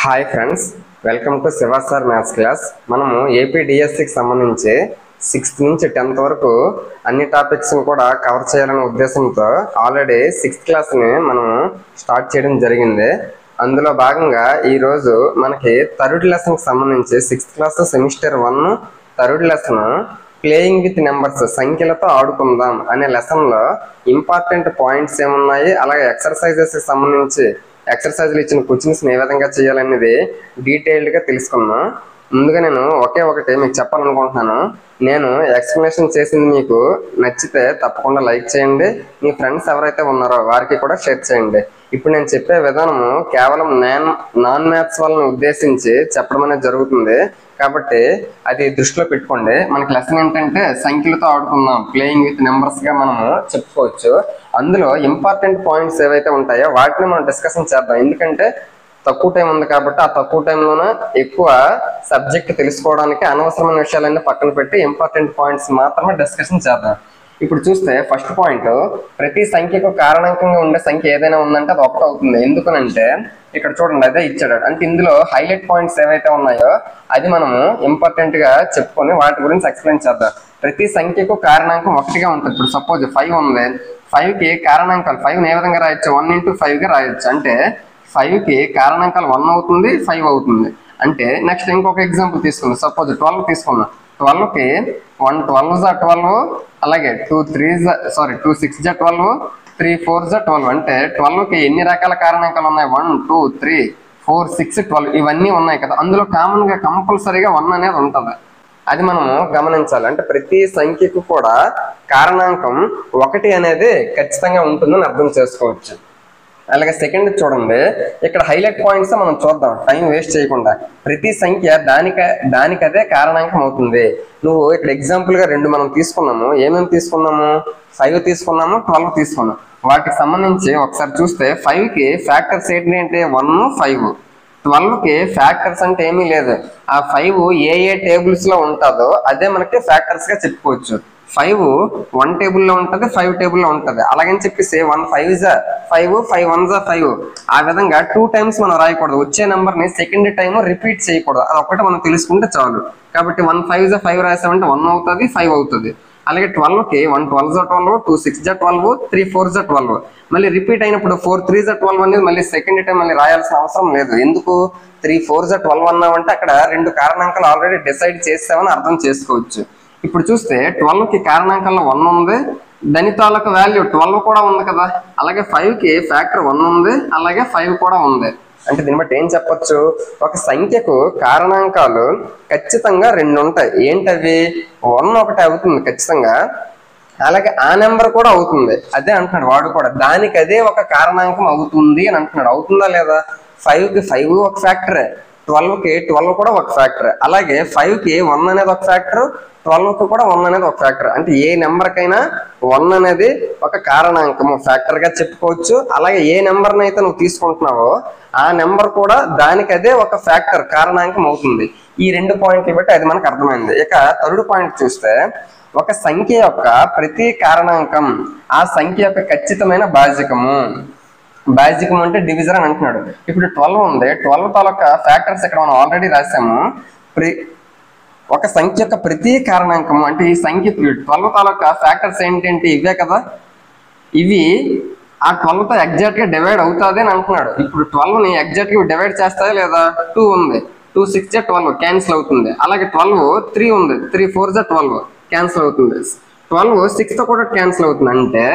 Hi friends, welcome to Shiva sir maths class. మనము ఏపీడిఎస్సికి సంబంధించి 6th నుంచి 10th వరకు అన్ని టాపిక్స్ని కూడా కవర్ చేయాలనే ఉద్దేశంతో ఆల్రెడీ 6th క్లాస్ని మనం స్టార్ట్ చేయడం జరిగింది. అందులో భాగంగా ఈరోజు మనకి థర్డ్ లెసన్కి సంబంధించి 6th class semester 1 third lesson playing with numbers, సంఖ్యలతో ఆడుకుందాం అనే లెసన్లో ఇంపార్టెంట్ పాయింట్స్ ఏమున్నాయి, అలాగే ఎక్సర్సైజెస్కి సంబంధించి ఎక్సర్సైజ్లు ఇచ్చిన క్వశ్చన్స్ ఏ విధంగా చేయాలనేది డీటెయిల్డ్గా తెలుసుకున్నాం. ముందుగా నేను ఒకటి మీకు చెప్పాలనుకుంటున్నాను. నేను ఎక్స్ప్లెనేషన్ చేసింది మీకు నచ్చితే తప్పకుండా లైక్ చేయండి, మీ ఫ్రెండ్స్ ఎవరైతే ఉన్నారో వారికి కూడా షేర్ చేయండి. ఇప్పుడు నేను చెప్పే విధానము కేవలం నాన్ మ్యాథ్స్ వాళ్ళని ఉద్దేశించి చెప్పడం అనేది జరుగుతుంది, కాబట్టి అది దృష్టిలో పెట్టుకోండి. మనకి లెసన్ ఏంటంటే సంఖ్యలతో ఆడుకుందాం, ప్లేయింగ్ విత్ నెంబర్స్గా మనము చెప్పుకోవచ్చు. అందులో ఇంపార్టెంట్ పాయింట్స్ ఏవైతే ఉంటాయో వాటిని మనం డిస్కషన్ చేద్దాం. ఎందుకంటే తక్కువ టైం ఉంది కాబట్టి ఆ తక్కువ టైంలోనే ఎక్కువ సబ్జెక్ట్ తెలుసుకోవడానికి అనవసరమైన విషయాలన్నీ పక్కన పెట్టి ఇంపార్టెంట్ పాయింట్స్ మాత్రమే డిస్కషన్ చేద్దాం. ఇప్పుడు చూస్తే ఫస్ట్ పాయింట్, ప్రతి సంఖ్యకు కారణాంకంగా ఉండే సంఖ్య ఏదైనా ఉందంటే అది 1 అవుతుంది. ఎందుకనంటే ఇక్కడ చూడండి, అదే ఇచ్చాడు. అంటే ఇందులో హైలైట్ పాయింట్స్ ఏవైతే ఉన్నాయో అది మనము ఇంపార్టెంట్ గా చెప్పుకొని వాటి గురించి ఎక్స్ప్లెయిన్ చేద్దాం. ప్రతి సంఖ్యకు కారణాంకం 1గా ఉంటుంది. ఇప్పుడు సపోజ్ 5 ఉంది, 5కి కారణాంకాలు 5 ఏ విధంగా రాయొచ్చు, 1 × 5గా రాయొచ్చు. అంటే 5కి కారణాంకాలు 1 అవుతుంది, 5 అవుతుంది. అంటే నెక్స్ట్ ఇంకొక ఎగ్జాంపుల్ తీసుకుందాం. సపోజ్ 12 తీసుకుందాం. 12కి 1 12 = 12, అలాగే 2 6 = 12, 3 4 = 12. అంటే 12కి ఎన్ని రకాల కారణాంకాలు ఉన్నాయి? 1 2 3 4 6 12 ఇవన్నీ ఉన్నాయి కదా. అందులో కామన్ గా కంపల్సరీగా 1 అనేది ఉంటుంది. అది మనము గమనించాలి. అంటే ప్రతి సంఖ్యకు కూడా కారణాంకం 1 అనేది ఖచ్చితంగా ఉంటుందని అర్థం చేసుకోవచ్చు. అలాగే సెకండ్ చూడండి, ఇక్కడ హైలైట్ పాయింట్స్ మనం చూద్దాం టైం వేస్ట్ చేయకుండా. ప్రతి సంఖ్య దానికదే కారణాంకం అవుతుంది. నువ్వు ఇక్కడ ఎగ్జాంపుల్ గా 2 మనం తీసుకున్నాము. ఏమేమి తీసుకున్నాము? 5 తీసుకున్నాము, 12 తీసుకున్నాము. వాటికి సంబంధించి ఒకసారి చూస్తే 5కి ఫ్యాక్టర్స్ ఏంటి? 1 5. 12కి ఫ్యాక్టర్స్ అంటే ఏమీ లేదు. ఆ 5 ఏ టేబుల్స్ లో ఉంటుందో అదే మనకి ఫ్యాక్టర్స్ గా చెప్పుకోవచ్చు. 5 1 టేబుల్లో ఉంటుంది, 5 టేబుల్లో ఉంటుంది. అలాగని చెప్పేసి 1 5 = 5, 5 1 = 5 ఆ విధంగా 2 times మనం రాయకూడదు. వచ్చే నెంబర్ ని సెకండ్ టైం రిపీట్ చేయకూడదు. అది ఒకటి మనం తెలుసుకుంటే చాలు. కాబట్టి 1 5 = 5 రాసామంటే 1 అవుతుంది, 5 అవుతుంది. అలాగే 12కి 1 12 = 12, 2 6 = 12, 3 4 = 12. మళ్ళీ రిపీట్ అయినప్పుడు 4 3 = 12 అనేది మళ్ళీ సెకండ్ టైం మళ్ళీ రాయాల్సిన అవసరం లేదు. ఎందుకు? 3 4 = 12 అన్నామంటే అక్కడ 2 కారణాంకాలు ఆల్రెడీ డిసైడ్ చేసామని అర్థం చేసుకోవచ్చు. ఇప్పుడు చూస్తే 12కి కారణాంకంలో 1 ఉంది, దాని తాలూకు వాల్యూ 12 కూడా ఉంది కదా. అలాగే 5కి ఫ్యాక్టర్ 1 ఉంది, అలాగే 5 కూడా ఉంది. అంటే దీన్ని బట్టి ఏం చెప్పొచ్చు? ఒక సంఖ్యకు కారణాంకాలు ఖచ్చితంగా 2 ఉంటాయి. ఏంటవి? 1 ఒకటి అవుతుంది ఖచ్చితంగా, అలాగే ఆ నెంబర్ కూడా అవుతుంది. అదే అంటున్నాడు వాడు కూడా, దానికి అదే ఒక కారణాంకం అవుతుంది అని అంటున్నాడు. అవుతుందా లేదా? 5కి 5 ఒక ఫ్యాక్టరే, 12కి 12 కూడా ఒక ఫ్యాక్టర్, అలాగే 5కి 1 అనేది ఒక ఫ్యాక్టర్, 12కి కూడా 1 అనేది ఒక ఫ్యాక్టర్. అంటే ఏ నెంబర్కైనా 1 అనేది ఒక కారణాంకము ఫ్యాక్టర్ గా చెప్పుకోవచ్చు. అలాగే ఏ నెంబర్ని అయితే నువ్వు తీసుకుంటున్నావో ఆ నెంబర్ కూడా దానికి అదే ఒక ఫ్యాక్టర్ కారణాంకం అవుతుంది. ఈ 2 పాయింట్లు బట్టి అది మనకు అర్థమైంది. ఇక థర్డ్ పాయింట్ చూస్తే, ఒక సంఖ్య యొక్క ప్రతి కారణాంకం ఆ సంఖ్య యొక్క ఖచ్చితమైన భాజకము. భాజకం అంటే డివిజర్ అని అంటున్నాడు. ఇప్పుడు 12 ఉంది, 12 తాలూకా ఫ్యాక్టర్స్ ఇక్కడ మనం ఆల్రెడీ రాసాము. ఒక సంఖ్య యొక్క ప్రతి కారణాంకము అంటే ఈ సంఖ్య 12 తాలూకా ఫ్యాక్టర్స్ ఏంటంటే ఇవే కదా. ఇవి ఆ 12తో ఎగ్జాక్ట్ గా డివైడ్ అవుతుంది అని అంటున్నాడు. ఇప్పుడు 12ని ఎగ్జాక్ట్ గా డివైడ్ చేస్తాయా లేదా? 2 ఉంది, 2 6 = 12 క్యాన్సిల్ అవుతుంది. అలాగే 12 3 ఉంది, 3 4 = 12 క్యాన్సిల్ అవుతుంది. 12 6తో కూడా క్యాన్సిల్ అవుతుంది. అంటే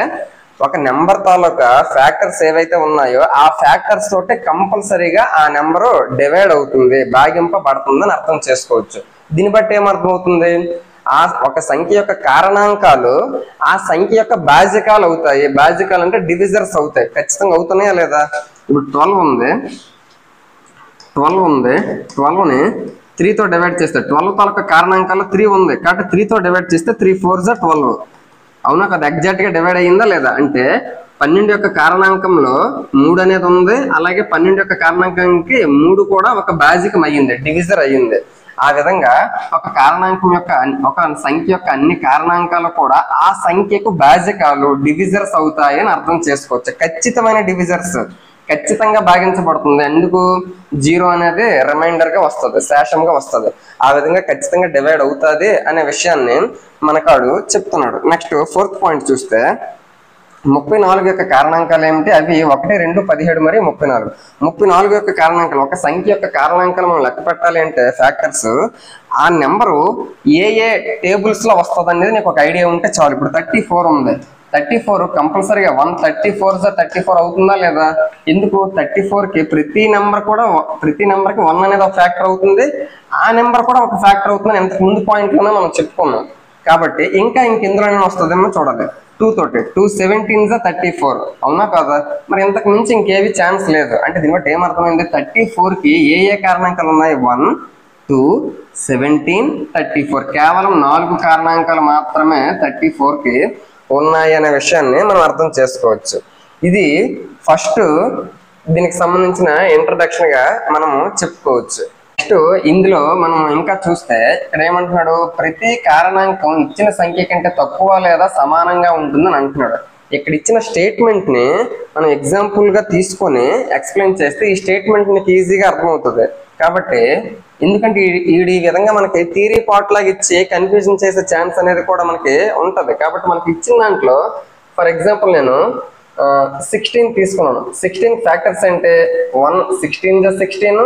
ఒక నెంబర్ తాలూకా ఫ్యాక్టర్స్ ఏవైతే ఉన్నాయో ఆ ఫ్యాక్టర్స్ తోటి కంపల్సరీగా ఆ నెంబరు డివైడ్ అవుతుంది, భాగింపబడుతుంది అని అర్థం చేసుకోవచ్చు. దీన్ని బట్టి ఏమర్థం అవుతుంది? ఆ ఒక సంఖ్య యొక్క కారణాంకాలు ఆ సంఖ్య యొక్క భాజకాలు అవుతాయి. భాజకాలు అంటే డివిజర్స్ అవుతాయి. ఖచ్చితంగా అవుతున్నాయా లేదా? ఇప్పుడు 12 ఉంది, 12ని 3తో డివైడ్ చేస్తే 12 తాలూకా కారణాంకాలు 3 ఉంది కాబట్టి 3తో డివైడ్ చేస్తే 3 4 = 12. అవునా కదా? ఎగ్జాక్ట్ గా డివైడ్ అయ్యిందా లేదా? అంటే 12 యొక్క కారణాంకంలో 3 అనేది ఉంది, అలాగే 12 యొక్క కారణాంకానికి 3 కూడా ఒక భాజకం అయ్యింది, డివిజర్ అయ్యింది. ఆ విధంగా ఒక కారణాంకం యొక్క ఒక సంఖ్య యొక్క అన్ని కారణాంకాలు కూడా ఆ సంఖ్యకు భాజకాలు డివిజర్స్ అవుతాయి అని అర్థం చేసుకోవచ్చు. ఖచ్చితమైన డివిజర్స్ ఖచ్చితంగా భాగించబడుతుంది. ఎందుకు? 0 అనేది రిమైండర్ గా వస్తుంది, శేషంగా వస్తుంది. ఆ విధంగా ఖచ్చితంగా డివైడ్ అవుతుంది అనే విషయాన్ని మనకాడు చెప్తున్నాడు. నెక్స్ట్ 4th పాయింట్ చూస్తే 34 యొక్క కారణాంకాలు ఏమిటి? అవి 1, 2, 17 మరియు 34. 34 యొక్క కారణాంకాలు, ఒక సంఖ్య యొక్క కారణాంకాలు మనం లెక్క పెట్టాలి అంటే ఫ్యాక్టర్స్, ఆ నెంబరు ఏ టేబుల్స్ లో వస్తుంది అనేది నీకు ఒక ఐడియా ఉంటే చాలు. ఇప్పుడు 34 ఉంది, 34 కంపల్సరీగా 134 అవుతుందా లేదా? ఎందుకు? 34కి ప్రతి నెంబర్ కి 1 అనేది ఒక ఫ్యాక్టర్ అవుతుంది, ఆ నెంబర్ కూడా ఒక ఫ్యాక్టర్ అవుతుంది. ఇంతకు ముందు పాయింట్ లోనే మనం చెప్పుకున్నాం. కాబట్టి ఇంకెందులోనే వస్తుందేమో చూడాలి. 2 తోటి 2 17 34, అవునా కాదా? మరి ఇంతకు మించి ఇంకేవి ఛాన్స్ లేదు. అంటే దీని బట్టి ఏమర్థమైంది? 34కి ఏ కారణాంకాలు ఉన్నాయి? 1, 2, 17, 34. కేవలం 4 కారణాంకాలు మాత్రమే 34కి ఉన్నాయి అనే విషయాన్ని మనం అర్థం చేసుకోవచ్చు. ఇది ఫస్ట్ దీనికి సంబంధించిన ఇంట్రడక్షన్ గా మనము చెప్పుకోవచ్చు. నెక్స్ట్ ఇందులో మనం ఇంకా చూస్తే ఇక్కడ ఏమంటున్నాడు? ప్రతి కారణాంకం ఇచ్చిన సంఖ్య కంటే తక్కువ లేదా సమానంగా ఉంటుందని అంటున్నాడు. ఇక్కడ ఇచ్చిన స్టేట్మెంట్ ని మనం ఎగ్జాంపుల్ గా తీసుకొని ఎక్స్ప్లెయిన్ చేస్తే ఈ స్టేట్మెంట్ నీకు ఈజీగా అర్థమవుతుంది. కాబట్టి ఎందుకంటే ఈ విధంగా మనకి థియరీ పార్ట్ లాగా ఇచ్చి కన్ఫ్యూజన్ చేసే ఛాన్స్ అనేది కూడా మనకి ఉంటది. కాబట్టి మనకి ఇచ్చిన దాంట్లో ఫర్ ఎగ్జాంపుల్ నేను 16 తీసుకున్నాను. 16 ఫ్యాక్టర్స్ అంటే 1 16 16,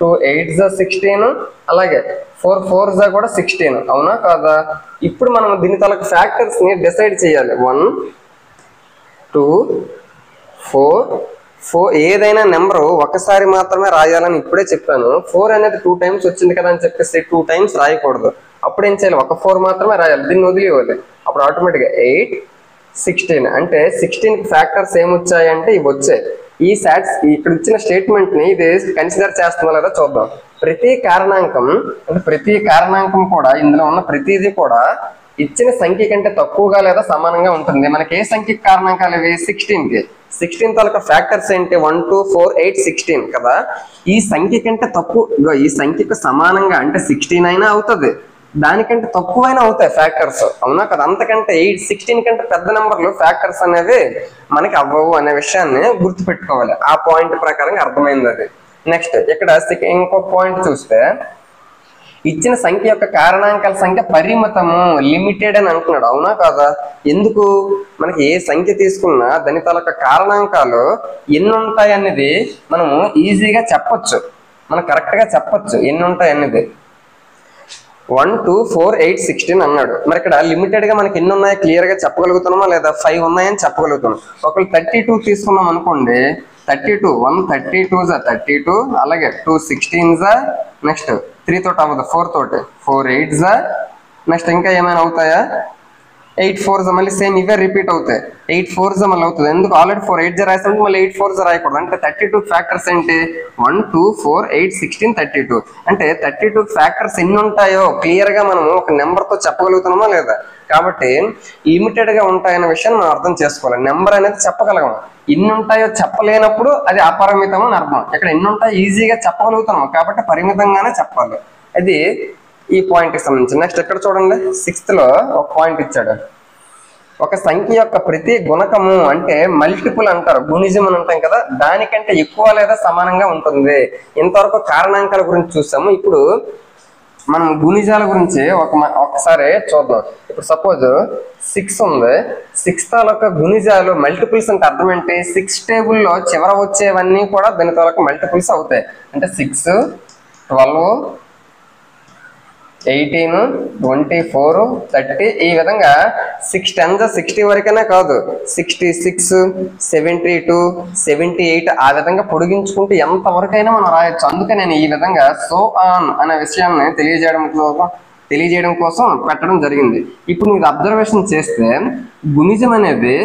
2 8 16, అలాగే 4 4 కూడా 16, అవునా కాదా? ఇప్పుడు మనం దీని తాలూకు ఫ్యాక్టర్స్ ని డిసైడ్ చేయాలి. 1 2 4 ఏదైనా నెంబరు ఒకసారి మాత్రమే రాయాలని ఇప్పుడే చెప్పాను. 4 అనేది 2 టైమ్స్ వచ్చింది కదా అని చెప్పేసి 2 టైమ్స్ రాయకూడదు. అప్పుడు ఏం చేయాలి? ఒక 4 మాత్రమే రాయాలి, దీన్ని వదిలివ్వాలి. అప్పుడు ఆటోమేటిక్గా 8 16 అంటే 16కి ఫ్యాక్టర్స్ ఏమొచ్చాయి అంటే ఇవి వచ్చాయి. ఇక్కడ ఇచ్చిన స్టేట్మెంట్ ని ఇది కన్సిడర్ చేస్తుందా లేదా చూద్దాం. ప్రతి కారణాంకం కూడా ఇందులో ఉన్న ప్రతిదీ కూడా ఇచ్చిన సంఖ్య కంటే తక్కువగా లేదా సమానంగా ఉంటుంది. మనకి ఏ సంఖ్య కారణాంకాలు ఇవి? 16కి. 16 తాలూకా ఫ్యాక్టర్స్ ఏంటి? 1 2 4 8 16 కదా. ఈ సంఖ్య కంటే తక్కువ, ఈ సంఖ్యకు సమానంగా అంటే 16 అయినా అవుతుంది, దానికంటే తక్కువైనా అవుతాయి ఫ్యాక్టర్స్, అవునా కదా? అంతకంటే 16 కంటే పెద్ద నెంబర్లు ఫ్యాక్టర్స్ అనేవి మనకి అవ్వవు అనే విషయాన్ని గుర్తుపెట్టుకోవాలి. ఆ పాయింట్ ప్రకారంగా అర్థమైంది అది. నెక్స్ట్ ఇక్కడ ఇంకొక పాయింట్ చూస్తే ఇచ్చిన సంఖ్య యొక్క కారణాంకాల సంఖ్య పరిమితము, లిమిటెడ్ అని అంటున్నాడు, అవునా కాదా? ఎందుకు? మనకి ఏ సంఖ్య తీసుకున్నా దాని తాలూకా కారణాంకాలు ఎన్ని ఉంటాయి అనేది మనము ఈజీగా చెప్పొచ్చు, మనం కరెక్ట్ గా చెప్పొచ్చు ఎన్ని ఉంటాయి అనేది. 1 2 4 8 16 అన్నాడు. మరి ఇక్కడ లిమిటెడ్ గా మనకి ఎన్ని ఉన్నాయో క్లియర్ గా చెప్పగలుగుతున్నామా లేదా? 5 ఉన్నాయని చెప్పగలుగుతున్నాం. ఒకవేళ 32 తీసుకున్నాం అనుకోండి, 32 1 32 32, అలాగే 2 16 నెక్స్ట్ 3 తోటి అవ్వదు, 4 తోటి 4 8 నెక్స్ట్ ఇంకా ఏమైనా అవుతాయా? 8 4 మళ్ళీ సేమ్ ఇవే రిపీట్ అవుతాయి. 8 4 మళ్ళీ అవుతుంది. ఎందుకు? ఆల్రెడీ 4 8 రాసాం, మళ్ళీ 8 4 రాయకూడదు. అంటే 32 ఫ్యాక్టర్స్ ఏంటి? 1 2 4 8 16 32. అంటే 32 ఫ్యాక్టర్స్ ఎన్ని ఉంటాయో క్లియర్ గా మనము ఒక నెంబర్ తో చెప్పగలుగుతున్నామా లేదా? కాబట్టి లిమిటెడ్ గా ఉంటాయనే విషయాన్ని మనం అర్థం చేసుకోవాలి. నెంబర్ అనేది చెప్పగలగము, ఎన్ని ఉంటాయో చెప్పలేనప్పుడు అది అపరిమితం అని అర్థం. ఇక్కడ ఎన్ని ఉంటాయో ఈజీగా చెప్పగలుగుతున్నాము కాబట్టి పరిమితంగానే చెప్పాలి. అది ఈ పాయింట్ కి సంబంధించి. నెక్స్ట్ ఇక్కడ చూడండి, 6th లో ఒక పాయింట్ ఇచ్చాడు. ఒక సంఖ్య యొక్క ప్రతి గుణకము అంటే మల్టిపుల్ అంటారు, గుణిజం అని అంటాం కదా, దానికంటే ఎక్కువ లేదా సమానంగా ఉంటుంది. ఇంతవరకు కారణాంకాల గురించి చూసాము. ఇప్పుడు మనం గుణిజాల గురించి ఒకసారి చూద్దాం. ఇప్పుడు సపోజ్ 6 ఉంది, 6 తాలూకా గుణిజాలు మల్టిపుల్స్ అంటే అర్థం ఏంటి? 6 టేబుల్లో చివర వచ్చేవన్నీ కూడా దాని తాలూకా మల్టిపుల్స్ అవుతాయి. అంటే 6 12 18 24 30 ఈ విధంగా 6 10 60 వరకైనా కాదు, 66 72 78 ఆ విధంగా పొడిగించుకుంటూ ఎంత వరకైనా మనం రాయొచ్చు. అందుకే నేను ఈ విధంగా సో ఆన్ అనే విషయాన్ని తెలియజేయడం కోసం పెట్టడం జరిగింది. ఇప్పుడు మీరు అబ్జర్వేషన్ చేస్తే గుణిజం అనేది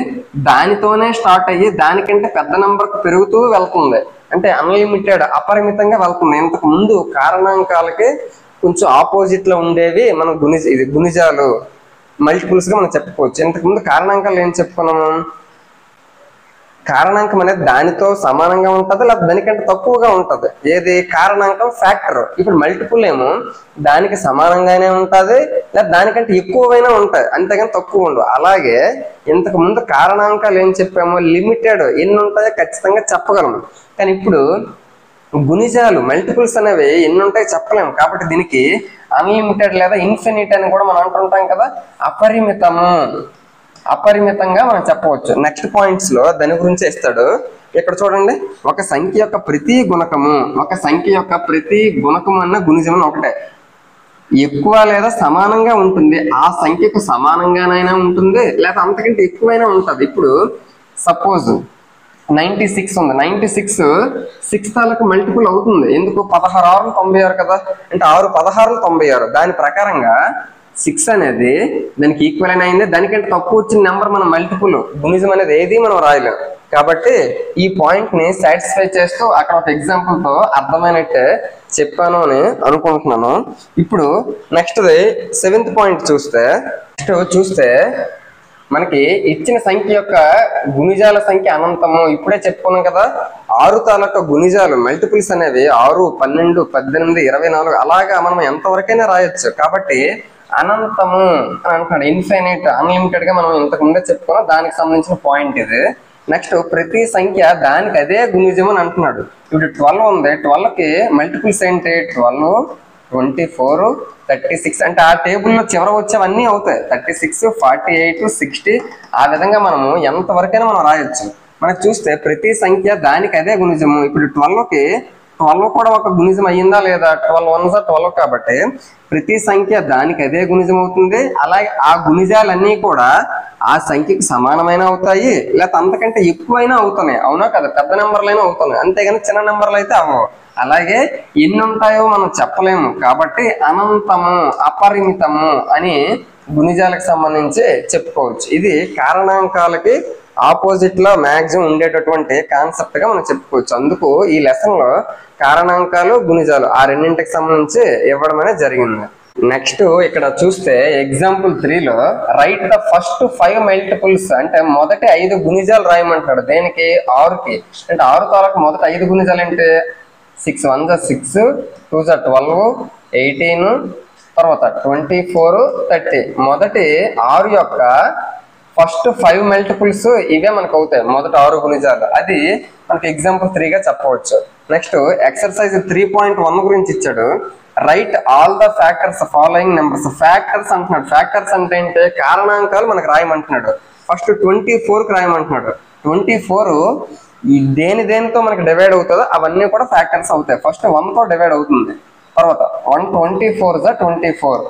దానితోనే స్టార్ట్ అయ్యి దానికంటే పెద్ద నెంబర్కు పెరుగుతూ వెళ్తుంది. అంటే అన్లిమిటెడ్, అపరిమితంగా వెళ్తుంది. ఇంతకు ముందు కారణాంకాలకి కొంచెం ఆపోజిట్ లో ఉండేవి మనం గుణిజాలు మల్టిపుల్స్ గా మనం చెప్పుకోవచ్చు. ఇంతకుముందు కారణాంకాలు ఏం చెప్పుకున్నాము? కారణాంకం అనేది దానితో సమానంగా ఉంటుంది లేదా దానికంటే తక్కువగా ఉంటుంది. ఏది కారణాంకం ఫ్యాక్టర్. ఇప్పుడు మల్టిపుల్ ఏమో దానికి సమానంగానే ఉంటుంది లేదా దానికంటే ఎక్కువైనా ఉంటాయి, అంతేగాని తక్కువ ఉండవు. అలాగే ఇంతకు ముందు కారణాంకాలు ఏం చెప్పామో లిమిటెడ్ ఎన్ని ఉంటాయో ఖచ్చితంగా చెప్పగలము. కానీ ఇప్పుడు గుణిజాలు మల్టిపుల్స్ అనేవి ఎన్ని ఉంటాయో చెప్పలేము. కాబట్టి దీనికి అన్లిమిటెడ్ లేదా ఇన్ఫినిట్ అని కూడా మనం అంటుంటాం కదా, అపరిమితంగా మనం చెప్పవచ్చు. నెక్స్ట్ పాయింట్స్ లో దాని గురించి ఇస్తాడు. ఇక్కడ చూడండి, ఒక సంఖ్య యొక్క ప్రతి గుణకము అన్న గుణిజం ఒకటే, ఎక్కువ లేదా సమానంగా ఉంటుంది. ఆ సంఖ్యకు సమానంగానైనా ఉంటుంది లేదా అంతకంటే ఎక్కువైనా ఉంటుంది. ఇప్పుడు సపోజ్ 96 ఉంది. 96 6 తాలకు మల్టిపుల్ అవుతుంది. ఎందుకు? 16 6 96 కదా, అంటే 6 16 96. దాని ప్రకారంగా 6 అనేది దానికి ఈక్వల్ అయింది. దానికంటే తక్కువ వచ్చిన నెంబర్ మనం మల్టిపుల్ గుణిజం అనేది ఏది మనం రాయలేము. కాబట్టి ఈ పాయింట్ ని సాటిస్ఫై చేస్తూ అక్కడ ఒక ఎగ్జాంపుల్ తో అర్థమైనట్టే చెప్పాను అని అనుకుంటున్నాను. ఇప్పుడు నెక్స్ట్ 7th పాయింట్ చూస్తే మనకి ఇచ్చిన సంఖ్య యొక్క గుణిజాల సంఖ్య అనంతము. ఇప్పుడే చెప్పుకున్నాం కదా, 6 తాలూకా గుణిజాలు మల్టిపుల్స్ అనేవి 6, 12, 18, 24 అలాగా మనం ఎంతవరకైనా రాయొచ్చు. కాబట్టి అనంతము అని అంటున్నాడు. ఇన్ఫైనైట్, అన్లిమిటెడ్ గా మనం ఇంతకు ముందే చెప్పుకున్నాం. దానికి సంబంధించిన పాయింట్ ఇది. నెక్స్ట్ ప్రతి సంఖ్య దానికి అదే గుణిజం అని అంటున్నాడు. ఇప్పుడు 12 ఉంది. 12కి మల్టిపుల్స్ ఏంటి? 12, 24, 36. అంటే ఆ టేబుల్లో చివర వచ్చేవన్నీ అవుతాయి. 36, 48, 60 ఆ విధంగా మనము ఎంతవరకైనా మనం రాయొచ్చు. మనకు చూస్తే ప్రతి సంఖ్య దానికి అదే గుణిజము. ఇప్పుడు 12కి 12 కూడా ఒక గుణిజం అయ్యిందా లేదా? 12 1s 12 కాబట్టి ప్రతి సంఖ్య దానికి అదే గుణిజం అవుతుంది. అలాగే ఆ గుణిజాలన్నీ కూడా ఆ సంఖ్యకి సమానమైన అవుతాయి లేకపోతే అంతకంటే ఎక్కువైనా అవుతున్నాయి. అవునా కదా? పెద్ద నెంబర్లైనా అవుతున్నాయి, అంతేగాని చిన్న నెంబర్లు అయితే అవ్వవు. అలాగే ఎన్ని ఉంటాయో మనం చెప్పలేము. కాబట్టి అనంతము, అపరిమితము అని గుణిజాలకు సంబంధించి చెప్పుకోవచ్చు. ఇది కారణాంకాలకి ఆపోజిట్ లో మాక్సిమం ఉండేటటువంటి కాన్సెప్ట్ గా మనం చెప్పుకోవచ్చు. అందుకు ఈ లెసన్ లో కారణాంకాలు, గుణిజాలు ఆ రెండింటికి సంబంధించి ఇవ్వడం అనేది జరిగింది. నెక్స్ట్ ఇక్కడ చూస్తే ఎగ్జాంపుల్ 3లో రైట్ ద ఫస్ట్ 5 మల్టిపుల్స్, అంటే మొదటి 5 గుణిజాలు రాయమంటాడు. దేనికి? 6కి. అంటే 6 తాలకు మొదటి 5 గుణిజాలు ఏంటి? 6 1s 6, 2s 12, 18, తర్వాత 24, 30. మొదటి 6 యొక్క ఫస్ట్ 5 మల్టిపుల్స్ ఇవే మనకు అవుతాయి, మొదటి 6 గుణిజాలు. అది మనకి ఎగ్జాంపుల్ 3గా చెప్పవచ్చు. నెక్స్ట్ ఎక్సర్సైజ్ 3.1 గురించి ఇచ్చాడు. Right all the factors following numbers. Factors అంటున్నాడు. ఫ్యాక్టర్స్ అంటే ఏంటి? కారణాంకాలు మనకు రాయమంటున్నాడు. ఫస్ట్ 24కి రాయమంటున్నాడు. 24 ఈ దేనితో మనకి డివైడ్ అవుతుందో అవన్నీ కూడా ఫ్యాక్టర్స్ అవుతాయి. ఫస్ట్ 1తో డివైడ్ అవుతుంది, తర్వాత 1 24s 24,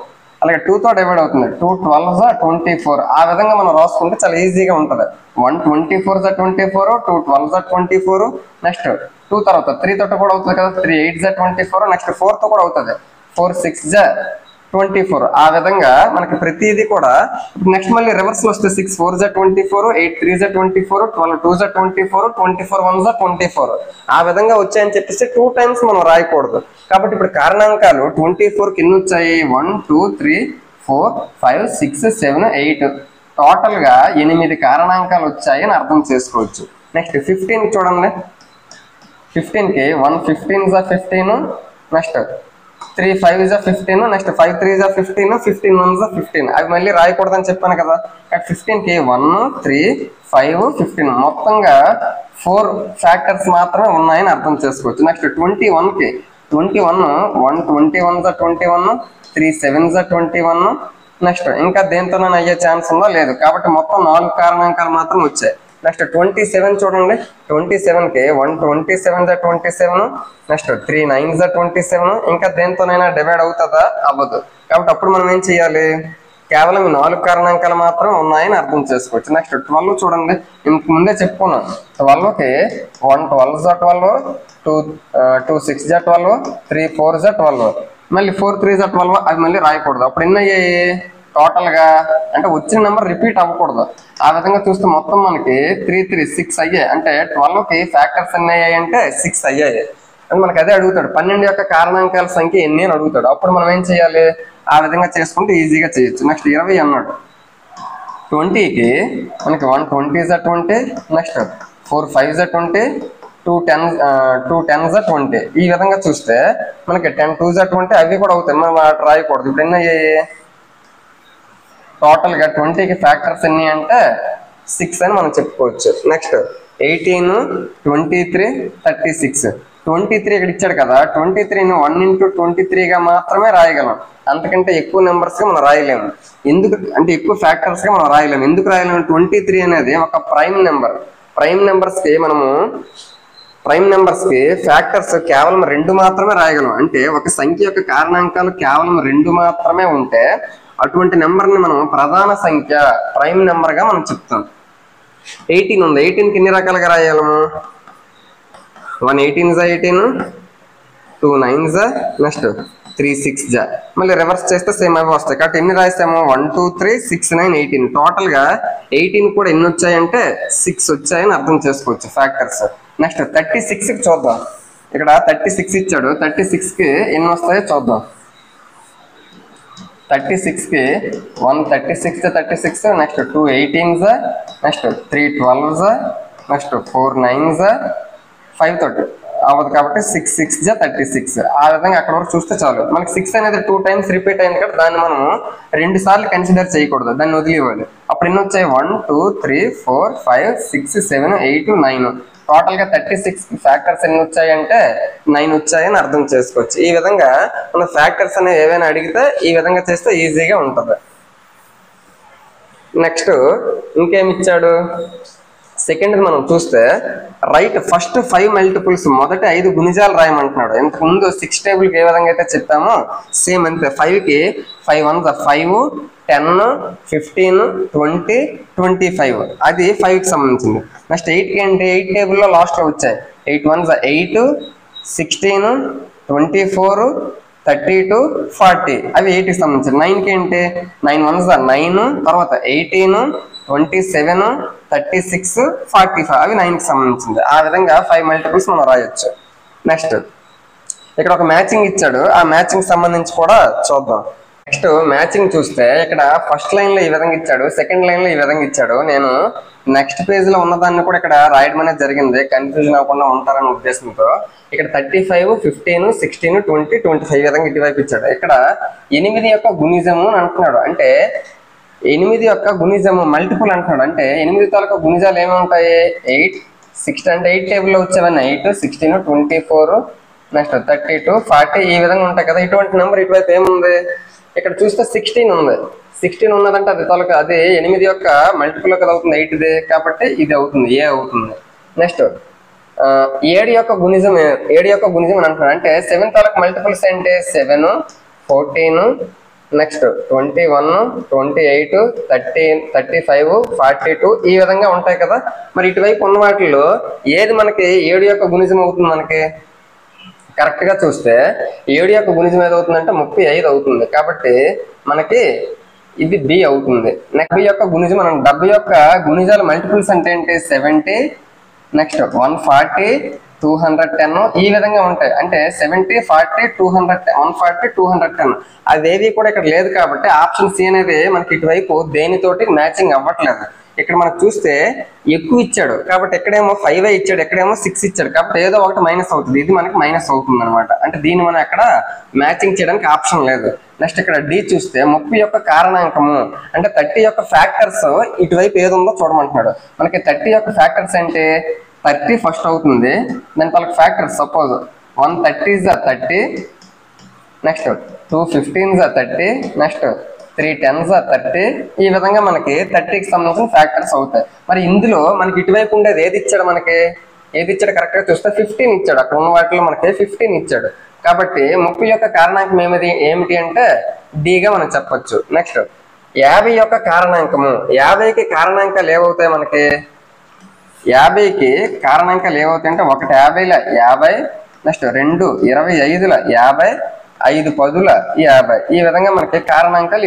అలాగే 2తో డివైడ్ అవుతుంది, 2 12s 24. ఆ విధంగా మనం రాసుకుంటే చాలా ఈజీగా ఉంటుంది. 1 24s 24, 2 12s 24, నెక్స్ట్ 2 తర్వాత 3 తోటి కూడా అవుతుంది కదా, 3 8s 24, నెక్స్ట్ 4తో కూడా అవుతుంది, 4 6s 24. ఆ విధంగా మనకి ప్రతిదీ కూడా. నెక్స్ట్ మళ్ళీ రివర్స్ లో వస్తే 6 4s 24, 8 3s 24, 12 2s 24, 24 1s 24. ఆ విధంగా వచ్చాయని చెప్పేసి 2 times మనం రాయకూడదు. కాబట్టి ఇప్పుడు కారణాంకాలు 24కి ఎన్ని వచ్చాయి? 1 2 3 4 5 6 7 8. టోటల్ గా 8 కారణాంకాలు వచ్చాయి అని అర్థం చేసుకోవచ్చు. నెక్స్ట్ 15 చూడండి. 15కి 1 15s 15, next 3 5s 15, next 5 3s 15, 15 1s 15. అవి మళ్ళీ రాయకూడదని చెప్పాను కదా. 15కి 1 3 5 15 మొత్తంగా 4 ఫ్యాక్టర్స్ మాత్రమే ఉన్నాయని అర్థం చేసుకోవచ్చు. Next 21కి 21 1 21s 21, 3 7s 21. నెక్స్ట్ ఇంకా దేంతోనైనా అయ్యే ఛాన్స్ ఉందో? లేదు. కాబట్టి మొత్తం 4 కారణాంకాలు మాత్రం వచ్చాయి. నెక్స్ట్ 27 చూడండి. 27కి 1 27s 27, నెక్స్ట్ 3 9s 27. ఇంకా దేంతోనైనా డివైడ్ అవుతుందా? అవ్వదు. కాబట్టి అప్పుడు మనం ఏం చేయాలి? కేవలం 4 కారణాంకాలు మాత్రం ఉన్నాయని అర్థం చేసుకోవచ్చు. నెక్స్ట్ 12 చూడండి. ఇంతకు ముందే చెప్పుకున్నాం. 12కి 1 12s 12, 2 6s 12, 3 4s 12, మళ్ళీ 4 3s 12. అవి మళ్ళీ రాయకూడదు. అప్పుడు ఎన్ని అయ్యాయి టోటల్ గా? అంటే వచ్చిన నెంబర్ రిపీట్ అవ్వకూడదు. ఆ విధంగా చూస్తే మొత్తం మనకి 3 3 6 అయ్యాయి. అంటే 12కి ఫ్యాక్టర్స్ ఎన్ని అయ్యాయి అంటే 6 అయ్యాయి. అని మనకు అదే అడుగుతాడు. 12 యొక్క కారణాంకాల సంఖ్య ఎన్ని అని అడుగుతాడు. అప్పుడు మనం ఏం చేయాలి? ఆ విధంగా చేసుకుంటే ఈజీగా చేయొచ్చు. నెక్స్ట్ 20 అన్నాడు. 20కి మనకి 1 20s 20, నెక్స్ట్ 4 5s 20, 2 10s 20. ఈ విధంగా చూస్తే మనకి 10 2s 20 అవి కూడా అవుతాయి. మనం రాయకూడదు. ఇప్పుడు ఎన్ని అయ్యాయి టోటల్గా 20కి ఫ్యాక్టర్స్ ఎన్ని అంటే 6 అని మనం చెప్పుకోవచ్చు. నెక్స్ట్ 18 23 36. 23 ఇక్కడ ఇచ్చాడు కదా, 23ని 1 into 23గా మాత్రమే రాయగలం. అంతకంటే ఎక్కువ నెంబర్స్గా మనం రాయలేము. ఎందుకు అంటే ఎక్కువ ఫ్యాక్టర్స్గా మనం రాయలేము. ఎందుకు రాయలేము? 23 అనేది ఒక ప్రైమ్ నెంబర్. ప్రైమ్ నెంబర్స్కి ఫ్యాక్టర్స్ కేవలం 2 మాత్రమే రాయగలం. అంటే ఒక సంఖ్య యొక్క కారణాంకాలు కేవలం 2 మాత్రమే ఉంటే అటువంటి నెంబర్ని మనం ప్రధాన సంఖ్య ప్రైమ్ నెంబర్గా మనం చెప్తాం. 18 ఉంది. 18కి ఎన్ని రకాలుగా రాయాలము? 1 18s 18, 2 9s, నెక్స్ట్ 3 6s. మళ్ళీ రివర్స్ చేస్తే సేమ్ అవి వస్తాయి. కాబట్టి ఎన్ని రాస్తాము? 1 2 3 6 9 18. టోటల్గా 18 కూడా ఎన్ని వచ్చాయంటే 6 వచ్చాయని అర్థం చేసుకోవచ్చు ఫ్యాక్టర్స్. నెక్స్ట్ 36కి చూద్దాం. ఇక్కడ 36 ఇచ్చాడు. 36కి ఎన్ని వస్తాయో చూద్దాం. 36కి 1 36 36, next 2 18s, next 3 12s, next 4 9s, 5 30 అవ్వదు కాబట్టి 6 6 36. ఆ విధంగా అక్కడ వరకు చూస్తే చాలు. మనకి 6 అనేది 2 times రిపీట్ అయింది కాబట్టి దాన్ని మనం 2 సార్లు కన్సిడర్ చేయకూడదు, దాన్ని వదిలివ్వాలి. అప్పుడు ఎన్ని వచ్చాయి? 1 2 3 4 5 6 7 8 9. టోటల్గా 36 ఫ్యాక్టర్స్ ఎన్ని వచ్చాయంటే 9 వచ్చాయని అర్థం చేసుకోవచ్చు. ఈ విధంగా మన ఫ్యాక్టర్స్ అనేవి ఏవైనా అడిగితే ఈ విధంగా చేస్తే ఈజీగా ఉంటుంది. నెక్స్ట్ ఇంకేమి ఇచ్చాడు? సెకండ్ మనం చూస్తే రైట్ ఫస్ట్ 5 మల్టిపుల్స్, మొదటి 5 గుణిజాలు రాయమంటున్నాడు. ఇంతకుముందు 6 టేబుల్కి ఏ విధంగా అయితే చెప్పామో సేమ్ అంతే. 5కి 5 1s 5, 10 15 20 25 అది 5కి సంబంధించింది. నెక్స్ట్ 8కి ఏంటి? 8 టేబుల్లో లాస్ట్లో వచ్చాయి. 8 1s 8, 16 24 32 40 అవి 8కి సంబంధించింది. 9కి ఏంటి? 9 1s 9, తర్వాత 18 27 36 45 అవి 9కి సంబంధించింది. ఆ విధంగా 5 మల్టిపుల్స్ మనం రాయొచ్చు. నెక్స్ట్ ఇక్కడ ఒక మ్యాచింగ్ ఇచ్చాడు. ఆ మ్యాచింగ్ సంబంధించి కూడా చూద్దాం. నెక్స్ట్ మ్యాచింగ్ చూస్తే ఇక్కడ ఫస్ట్ లైన్లో ఈ విధంగా ఇచ్చాడు, సెకండ్ లైన్లో ఈ విధంగా ఇచ్చాడు. నేను నెక్స్ట్ పేజ్లో ఉన్నదాన్ని కూడా ఇక్కడ రాయడం అనేది జరిగింది, కన్ఫ్యూజన్ అవ్వకుండా ఉంటారనే ఉద్దేశంతో. ఇక్కడ 35 15 16 20 25 విధంగా ఇటువైపు ఇచ్చాడు. ఇక్కడ 8 యొక్క గుణిజము అని అంటున్నాడు. అంటే 8 యొక్క గుణిజము మల్టిపుల్ అంటున్నాడు. అంటే 8 తాలూకా గుణిజాలు ఏముంటాయి? 8 6 అంటే 8 టేబుల్లో వచ్చేవన్నీ 8 16 24 నెక్స్ట్ 32 40 ఈ విధంగా ఉంటాయి కదా. ఇటువంటి నెంబర్ ఇటువైపు ఏముంది? ఇక్కడ చూస్తే 16 ఉంది. 16 ఉన్నదంటే అది తాలూకా అది 8 యొక్క మల్టిపుల్ కదా అవుతుంది, 8ది కాబట్టి ఇది అవుతుంది, ఏ అవుతుంది. నెక్స్ట్ 7 యొక్క గుణిజం అని అంటున్నాడు. అంటే 7 తాలూకా మల్టిపుల్స్ అంటే 7 14 నెక్స్ట్ 21 28 30 35 42 ఈ విధంగా ఉంటాయి కదా. మరి ఇటువైపు ఉన్న వాటిల్లో ఏది మనకి 7 యొక్క గుణిజం అవుతుంది? మనకి కరెక్ట్గా చూస్తే 7 యొక్క గుణిజం ఏదవుతుందంటే 35 అవుతుంది. కాబట్టి మనకి ఇది బి అవుతుంది. నెక్స్ట్ బి యొక్క గుణిజం మనం 70 యొక్క గుణిజాల మల్టిపుల్స్ అంటే ఏంటి? 70 నెక్స్ట్ 140 210 ఈ విధంగా ఉంటాయి. అంటే 70 40 210 140 210 అదేవి కూడా ఇక్కడ లేదు కాబట్టి ఆప్షన్ సి అనేది మనకి ఇటువైపు దేనితోటి మ్యాచింగ్ అవ్వట్లేదు. ఇక్కడ మనకు చూస్తే ఎక్కువ ఇచ్చాడు కాబట్టి ఎక్కడేమో 5 ఇచ్చాడు, ఎక్కడేమో 6 ఇచ్చాడు కాబట్టి ఏదో ఒకటి మైనస్ అవుతుంది. ఇది మనకి మైనస్ అవుతుంది అనమాట. అంటే దీన్ని మనం ఎక్కడ మ్యాచింగ్ చేయడానికి ఆప్షన్ లేదు. నెక్స్ట్ ఇక్కడ డి చూస్తే 30 యొక్క కారణాంకము అంటే 30 యొక్క ఫ్యాక్టర్స్ ఇటువైపు ఏది ఉందో చూడమంటున్నాడు. మనకి 30 యొక్క ఫ్యాక్టర్స్ అంటే 30 ఫస్ట్ అవుతుంది. దాని తల factors suppose 1 30s 30, next 2 15s 30, next 3 10s 30 ఈ విధంగా మనకి 30కి సంబంధించిన ఫ్యాక్టర్స్ అవుతాయి. మరి ఇందులో మనకి ఇటువైపు ఉండేది ఏది ఇచ్చాడు? మనకి ఏది ఇచ్చాడు కరెక్ట్గా చూస్తే 15 ఇచ్చాడు. అక్కడ ఉన్న వాటిలో మనకి 15 ఇచ్చాడు. కాబట్టి 30 యొక్క కారణాంకం ఏమిటి అంటే డిగా మనం చెప్పొచ్చు. నెక్స్ట్ 50 యొక్క కారణాంకము, 50కి కారణాంకాలు ఏవవుతాయి? మనకి 50కి కారణాంకాలు ఏవవుతాయి అంటే 1 50ల 50, నెక్స్ట్ 2 25ల 50, 5 10ల 50 ఈ విధంగా మనకి కారణాంకాలు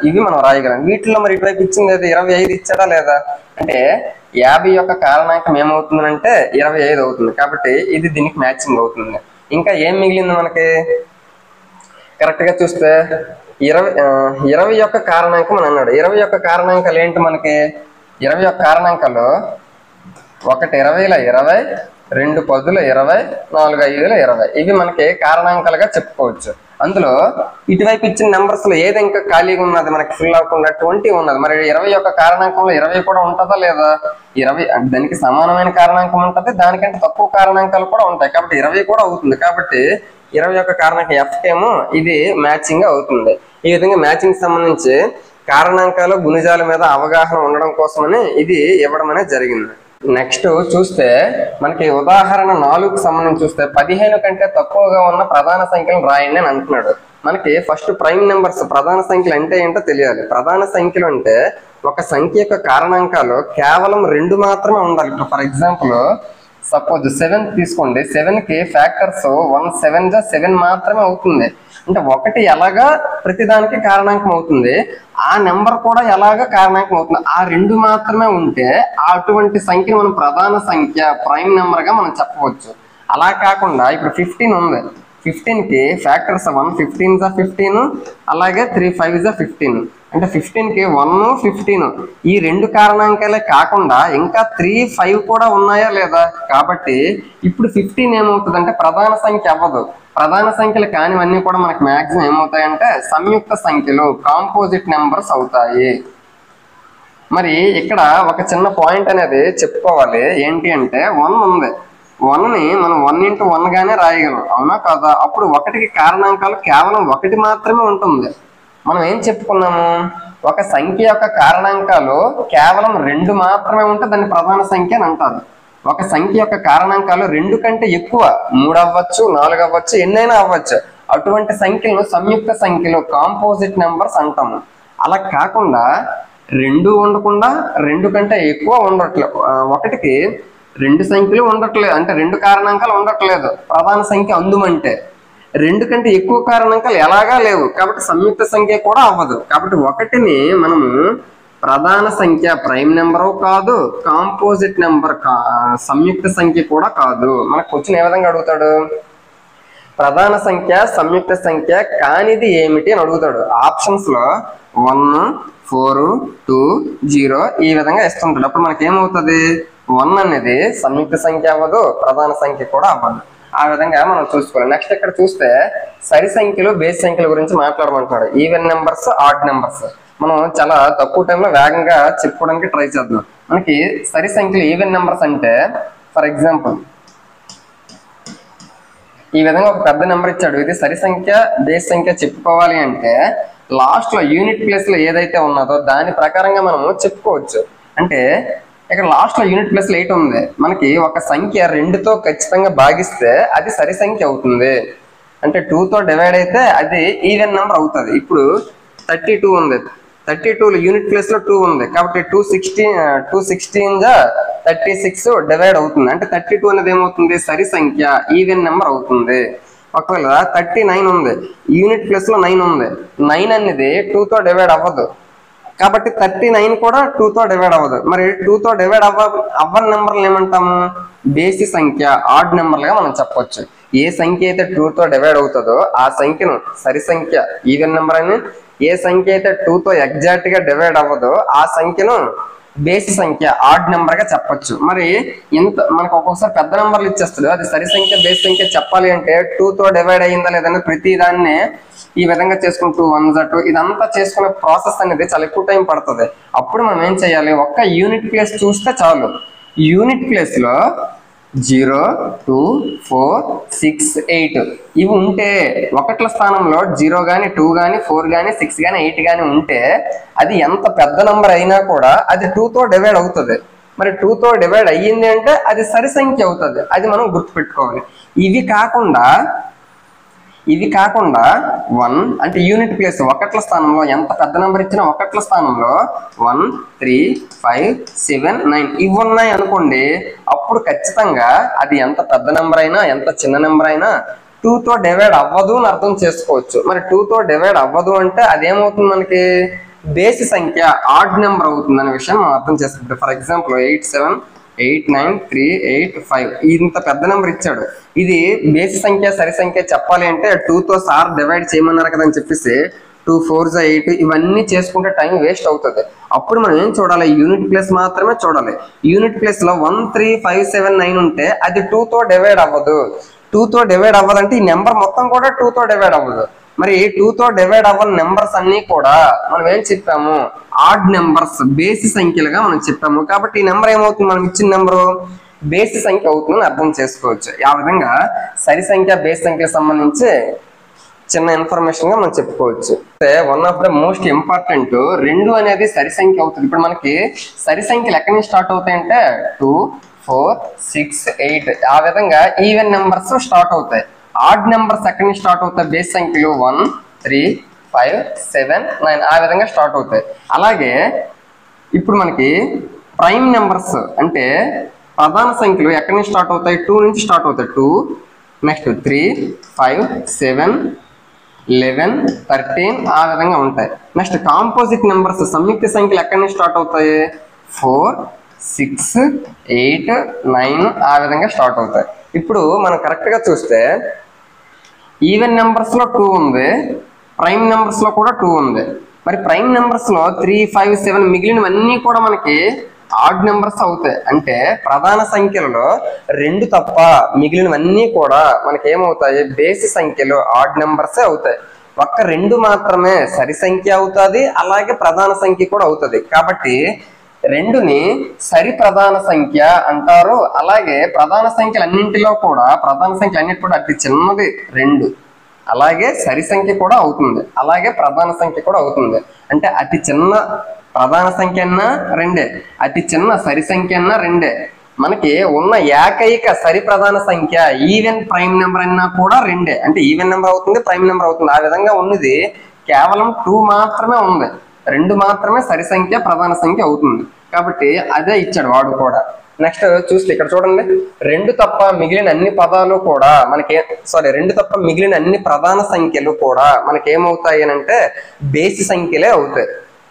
ఇవి మనం రాయగలం. వీటిలో మరి ఇటువైపు ఇచ్చింది 25 ఇచ్చాడా లేదా అంటే 50 యొక్క కారణాంకం ఏమవుతుంది అంటే 25 అవుతుంది. కాబట్టి ఇది దీనికి మ్యాచింగ్ అవుతుంది. ఇంకా ఏం మిగిలింది మనకి కరెక్ట్గా చూస్తే 20 యొక్క కారణాంకం అని అన్నాడు. 20 యొక్క కారణాంకాలు ఏంటి మనకి? 20 యొక్క కారణాంకాలు 1 20ల 20, 2 10ల 20, 4 5ల 20. ఇవి మనకి కారణాంకాలుగా చెప్పుకోవచ్చు. అందులో ఇటువైపు ఇచ్చిన నెంబర్స్ లో ఏది ఇంకా ఖాళీగా ఉన్నది, మనకి ఫిల్ అవ్వకుండా 20 ఉన్నది. మరి 20 యొక్క కారణాంకంలో 20 కూడా ఉంటుందా లేదా? 20 దానికి సమానమైన కారణాంకం ఉంటుంది, దానికంటే తక్కువ కారణాంకాలు కూడా ఉంటాయి. కాబట్టి 20 కూడా అవుతుంది. కాబట్టి 20 యొక్క కారణాంకం F ఏమో ఇది మ్యాచింగ్ అవుతుంది. ఈ విధంగా మ్యాచింగ్ సంబంధించి కారణాంకాలు గుణిజాల మీద అవగాహన ఉండడం కోసమని ఇది ఇవ్వడం అనేది జరిగింది. నెక్స్ట్ చూస్తే మనకి ఉదాహరణ 4కు సంబంధించి చూస్తే 15 కంటే తక్కువగా ఉన్న ప్రధాన సంఖ్యలను రాయండి అని అంటున్నాడు. మనకి ఫస్ట్ ప్రైమ్ నెంబర్స్ ప్రధాన సంఖ్యలు అంటే ఏంటో తెలియాలి. ప్రధాన సంఖ్యలు అంటే ఒక సంఖ్య యొక్క కారణాంకాలు కేవలం 2 మాత్రమే ఉండాలి. ఇప్పుడు ఫర్ ఎగ్జాంపుల్ సపోజ్ 7 తీసుకోండి. 7కి ఫ్యాక్టర్స్ 1 7 7 మాత్రమే అవుతుంది. అంటే 1 ఎలాగా ప్రతిదానికి కారణాంకం అవుతుంది, ఆ నెంబర్ కూడా ఎలాగా కారణాంకం అవుతుంది. ఆ 2 మాత్రమే ఉంటే అటువంటి సంఖ్యను మనం ప్రధాన సంఖ్య ప్రైమ్ నెంబర్ గా మనం చెప్పవచ్చు. అలా కాకుండా ఇప్పుడు 15 ఉంది. 15కి ఫ్యాక్టర్స్ 1 15 15, అలాగే 3 5 15. అంటే 15కి 1 15 ఈ 2 కారణాంకాలే కాకుండా ఇంకా 3 5 కూడా ఉన్నాయా లేదా? కాబట్టి ఇప్పుడు 15 ఏమవుతుంది అంటే ప్రధాన సంఖ్య అవ్వదు. ప్రధాన సంఖ్యలు కానివన్నీ కూడా మనకి మ్యాక్సిమం ఏమవుతాయంటే సంయుక్త సంఖ్యలు, కాంపోజిట్ నెంబర్స్ అవుతాయి. మరి ఇక్కడ ఒక చిన్న పాయింట్ అనేది చెప్పుకోవాలి. ఏంటి అంటే 1 ఉంది. 1ని మనం 1 × 1 గానే రాయగలం, అవునా కాదా? అప్పుడు 1కి కారణాంకాలు కేవలం 1 మాత్రమే ఉంటుంది. మనం ఏం చెప్పుకున్నాము? ఒక సంఖ్య యొక్క కారణాంకాలు కేవలం 2 మాత్రమే ఉంటే దాన్ని ప్రధాన సంఖ్య అని అంటారు. ఒక సంఖ్య యొక్క కారణాంకాలు 2 కంటే ఎక్కువ 3 అవ్వచ్చు, 4 అవ్వచ్చు, ఎన్నైనా అవ్వచ్చు. అటువంటి సంఖ్యలను సంయుక్త సంఖ్యలు, కాంపోజిట్ నెంబర్స్ అంటాము. అలా కాకుండా 2 ఉండకుండా 2 కంటే ఎక్కువ ఉండట్లేదు, 1కి 2 సంఖ్యలు ఉండట్లేదు, అంటే 2 కారణాంకాలు ఉండట్లేదు ప్రధాన సంఖ్య అందుమంటే. 2 కంటే ఎక్కువ కారణాంకాలు ఎలాగా లేవు, కాబట్టి సంయుక్త సంఖ్య కూడా అవ్వదు. కాబట్టి 1ని మనము ప్రధాన సంఖ్య ప్రైమ్ నెంబరు కాదు, కాంపోజిట్ నెంబర్ సంయుక్త సంఖ్య కూడా కాదు. మనకు క్వశ్చన్ ఏ విధంగా అడుగుతాడు? ప్రధాన సంఖ్య సంయుక్త సంఖ్య కానిది ఏమిటి అని అడుగుతాడు. ఆప్షన్స్ లో 1 4 2 0 ఈ విధంగా ఇస్తుంటాడు. అప్పుడు మనకి ఏమవుతుంది? 1 అనేది సంయుక్త సంఖ్య అవ్వదు, ప్రధాన సంఖ్య కూడా అవ్వదు. ఆ విధంగా మనం చూసుకోవాలి. నెక్స్ట్ ఇక్కడ చూస్తే సరి సంఖ్యలు, బేస్ సంఖ్యల గురించి మాట్లాడమంటున్నాడు. ఈవెన్ నెంబర్స్, ఆడ్ నెంబర్స్ మనం చాలా తక్కువ టైంలో వేగంగా చెప్పుకోవడానికి ట్రై చేద్దాం. మనకి సరి సంఖ్యలు ఈవెన్ నెంబర్స్ అంటే ఫర్ ఎగ్జాంపుల్ ఈ విధంగా ఒక పెద్ద నెంబర్ ఇచ్చాడు. ఇది సరి సంఖ్య, బేస్ సంఖ్య చెప్పుకోవాలి అంటే లాస్ట్ లో యూనిట్ ప్లేస్ లో ఏదైతే ఉన్నదో దాని ప్రకారంగా మనము చెప్పుకోవచ్చు. అంటే ఇక్కడ లాస్ట్ లో యూనిట్ ప్లేస్ లో 8 ఉంది. మనకి ఒక సంఖ్య 2తో ఖచ్చితంగా భాగిస్తే అది సరి సంఖ్య అవుతుంది. అంటే 2తో డివైడ్ అయితే అది ఈవెన్ నెంబర్ అవుతుంది. ఇప్పుడు 32 ఉంది. 32 యూనిట్ ప్లేస్ లో 2 ఉంది. కాబట్టి 216 36 డివైడ్ అవుతుంది. అంటే 32 అనేది ఏమవుతుంది? సరి సంఖ్య, ఈవెన్ నెంబర్ అవుతుంది. ఒకవేళ 39 ఉంది. యూనిట్ ప్లేస్ లో 9 ఉంది. 9 అనేది 2తో డివైడ్ అవ్వదు. కాబట్టి 39 కూడా 2తో డివైడ్ అవ్వదు. మరి 2తో డివైడ్ అవ్వని నెంబర్లు ఏమంటాము? బేసి సంఖ్య, ఆడ్ నెంబర్లుగా మనం చెప్పొచ్చు. ఏ సంఖ్య అయితే 2తో డివైడ్ అవుతుందో ఆ సంఖ్యను సరి సంఖ్య, ఈవెన్ నెంబర్ అని, ఏ సంఖ్య అయితే 2తో ఎగ్జాక్ట్ గా డివైడ్ అవ్వదో ఆ సంఖ్యను బేసి సంఖ్య, ఆడ్ నెంబర్ గా చెప్పొచ్చు. మరి ఇంత మనకు ఒక్కొక్కసారి పెద్ద నెంబర్లు ఇచ్చేస్తాడు. అది సరి సంఖ్య, బేస్ సంఖ్య చెప్పాలి అంటే 2తో డివైడ్ అయ్యిందా లేదని ప్రతి దాన్ని ఈ విధంగా చేసుకుంటూ 1 2 ఇదంతా చేసుకునే ప్రాసెస్ అనేది చాలా ఎక్కువ టైం పడుతుంది. అప్పుడు మనం ఏం చేయాలి? ఒక్క యూనిట్ ప్లేస్ చూస్తే చాలు. యూనిట్ ప్లేస్ లో 0 2 4 6 8 ఇవి ఉంటే ఒకట్ల స్థానంలో 0 గాని 2 గాని 4 గాని 6 గాని 8 గాని ఉంటే అది ఎంత పెద్ద నంబర్ అయినా కూడా అది 2తో డివైడ్ అవుతుంది. మరి 2తో డివైడ్ అయ్యింది అంటే అది సరి సంఖ్య అవుతుంది. అది మనం గుర్తుపెట్టుకోవాలి. ఇవి కాకుండా 1 అంటే యూనిట్ ప్లేస్ ఒకట్ల స్థానంలో ఎంత పెద్ద నెంబర్ ఇచ్చినా ఒకట్ల స్థానంలో 1 3 5 7 9 ఇవి ఉన్నాయి అనుకోండి. అప్పుడు ఖచ్చితంగా అది ఎంత పెద్ద నెంబర్ అయినా ఎంత చిన్న నెంబర్ అయినా 2తో డివైడ్ అవ్వదు అని అర్థం చేసుకోవచ్చు. మరి 2తో డివైడ్ అవ్వదు అంటే అదేమవుతుంది? మనకి బేసి సంఖ్య, ఆడ్ నెంబర్ అవుతుంది అనే విషయం మనం అర్థం చేసుకుంటాం. ఫర్ ఎగ్జాంపుల్ 8 7 8 9 3 8 5 ఇంత పెద్ద నెంబర్ ఇచ్చాడు. ఇది బేసి సంఖ్య, సరి సంఖ్య చెప్పాలి అంటే 2తో సార్ డివైడ్ చేయమన్నారు కదా అని చెప్పేసి 2 4 8 ఇవన్నీ చేసుకుంటే టైం వేస్ట్ అవుతుంది. అప్పుడు మనం ఏం చూడాలి, యూనిట్ ప్లేస్ మాత్రమే చూడాలి. యూనిట్ ప్లేస్ లో 1 3 5 7 9 ఉంటే అది 2 తో డివైడ్ అవ్వదు. 2 తో డివైడ్ అవ్వదంటే ఈ నెంబర్ మొత్తం కూడా 2 తో డివైడ్ అవ్వదు. మరి 2 తో డివైడ్ అవ్వని నెంబర్స్ అన్ని కూడా మనం ఏం చెప్పాము, ఆడ్ నెంబర్స్, బేసి సంఖ్యలుగా మనం చెప్పాము. కాబట్టి ఈ నెంబర్ ఏమవుతుంది, మనం ఇచ్చిన నెంబరు బేసి సంఖ్య అవుతుందని అర్థం చేసుకోవచ్చు. ఆ విధంగా సరి సంఖ్య బేసి సంఖ్యకు సంబంధించి చిన్న ఇన్ఫర్మేషన్ గా మనం చెప్పుకోవచ్చు. One of the most important, 2 అనేది సరి సంఖ్య అవుతుంది. ఇప్పుడు మనకి సరి సంఖ్యలు ఎక్కడి నుంచి స్టార్ట్ అవుతాయంటే 2 4 6 8 ఆ విధంగా ఈవెన్ నెంబర్స్ స్టార్ట్ అవుతాయి. ఆడ్ నెంబర్స్ ఎక్కడి నుంచి స్టార్ట్ అవుతాయి, బేస్ సంఖ్యలు 1 3 5 7 9 ఆ విధంగా స్టార్ట్ అవుతాయి. అలాగే ఇప్పుడు మనకి ప్రైమ్ నెంబర్స్ అంటే ప్రధాన సంఖ్యలు ఎక్కడి నుంచి స్టార్ట్ అవుతాయి, 2 నుంచి స్టార్ట్ అవుతాయి. 2 నెక్స్ట్ 3 5 7 11 13 ఆ విధంగా ఉంటాయి. నెక్స్ట్ కాంపోజిట్ నెంబర్స్ సంయుక్త సంఖ్యలు ఎక్కడి నుంచి స్టార్ట్ అవుతాయి, 4 6 8 9 ఆ విధంగా స్టార్ట్ అవుతాయి. ఇప్పుడు మనం కరెక్ట్ గా చూస్తే ఈవెన్ నెంబర్స్ లో 2 ఉంది, ప్రైమ్ నెంబర్స్ లో కూడా 2 ఉంది. మరి ప్రైమ్ నెంబర్స్ లో 3 5 7 మిగిలినవన్నీ కూడా మనకి ఆడ్ నెంబర్స్ అవుతాయి. అంటే ప్రధాన సంఖ్యలలో 2 తప్ప మిగిలినవన్నీ కూడా మనకి ఏమవుతాయి, బేసి సంఖ్యలు ఆడ్ నెంబర్స్ అవుతాయి. ఒక్క 2 మాత్రమే సరి సంఖ్య అవుతుంది, అలాగే ప్రధాన సంఖ్య కూడా అవుతుంది. కాబట్టి 2ని సరి ప్రధాన సంఖ్య అంటారు. అలాగే ప్రధాన సంఖ్యలన్నింటిలో కూడా అతి చిన్నది 2, అలాగే సరి సంఖ్య కూడా అవుతుంది, అలాగే ప్రధాన సంఖ్య కూడా అవుతుంది. అంటే అతి చిన్న ప్రధాన సంఖ్య అన్నా 2, అతి చిన్న సరి సంఖ్య అన్నా 2. మనకి ఉన్న ఏకైక సరి ప్రధాన సంఖ్య ఈవెన్ ప్రైమ్ నెంబర్ అన్నా కూడా 2. అంటే ఈవెన్ నెంబర్ అవుతుంది, ప్రైమ్ నెంబర్ అవుతుంది. ఆ విధంగా ఉన్నది కేవలం 2 మాత్రమే ఉంది. 2 మాత్రమే సరి సంఖ్య ప్రధాన సంఖ్య అవుతుంది. కాబట్టి అదే ఇచ్చాడు వాడు కూడా. నెక్స్ట్ చూస్తే ఇక్కడ చూడండి, 2 తప్ప మిగిలిన అన్ని పదాలు కూడా మనకి 2 తప్ప మిగిలిన అన్ని ప్రధాన సంఖ్యలు కూడా మనకి ఏమవుతాయి అంటే బేసి సంఖ్యలే అవుతాయి.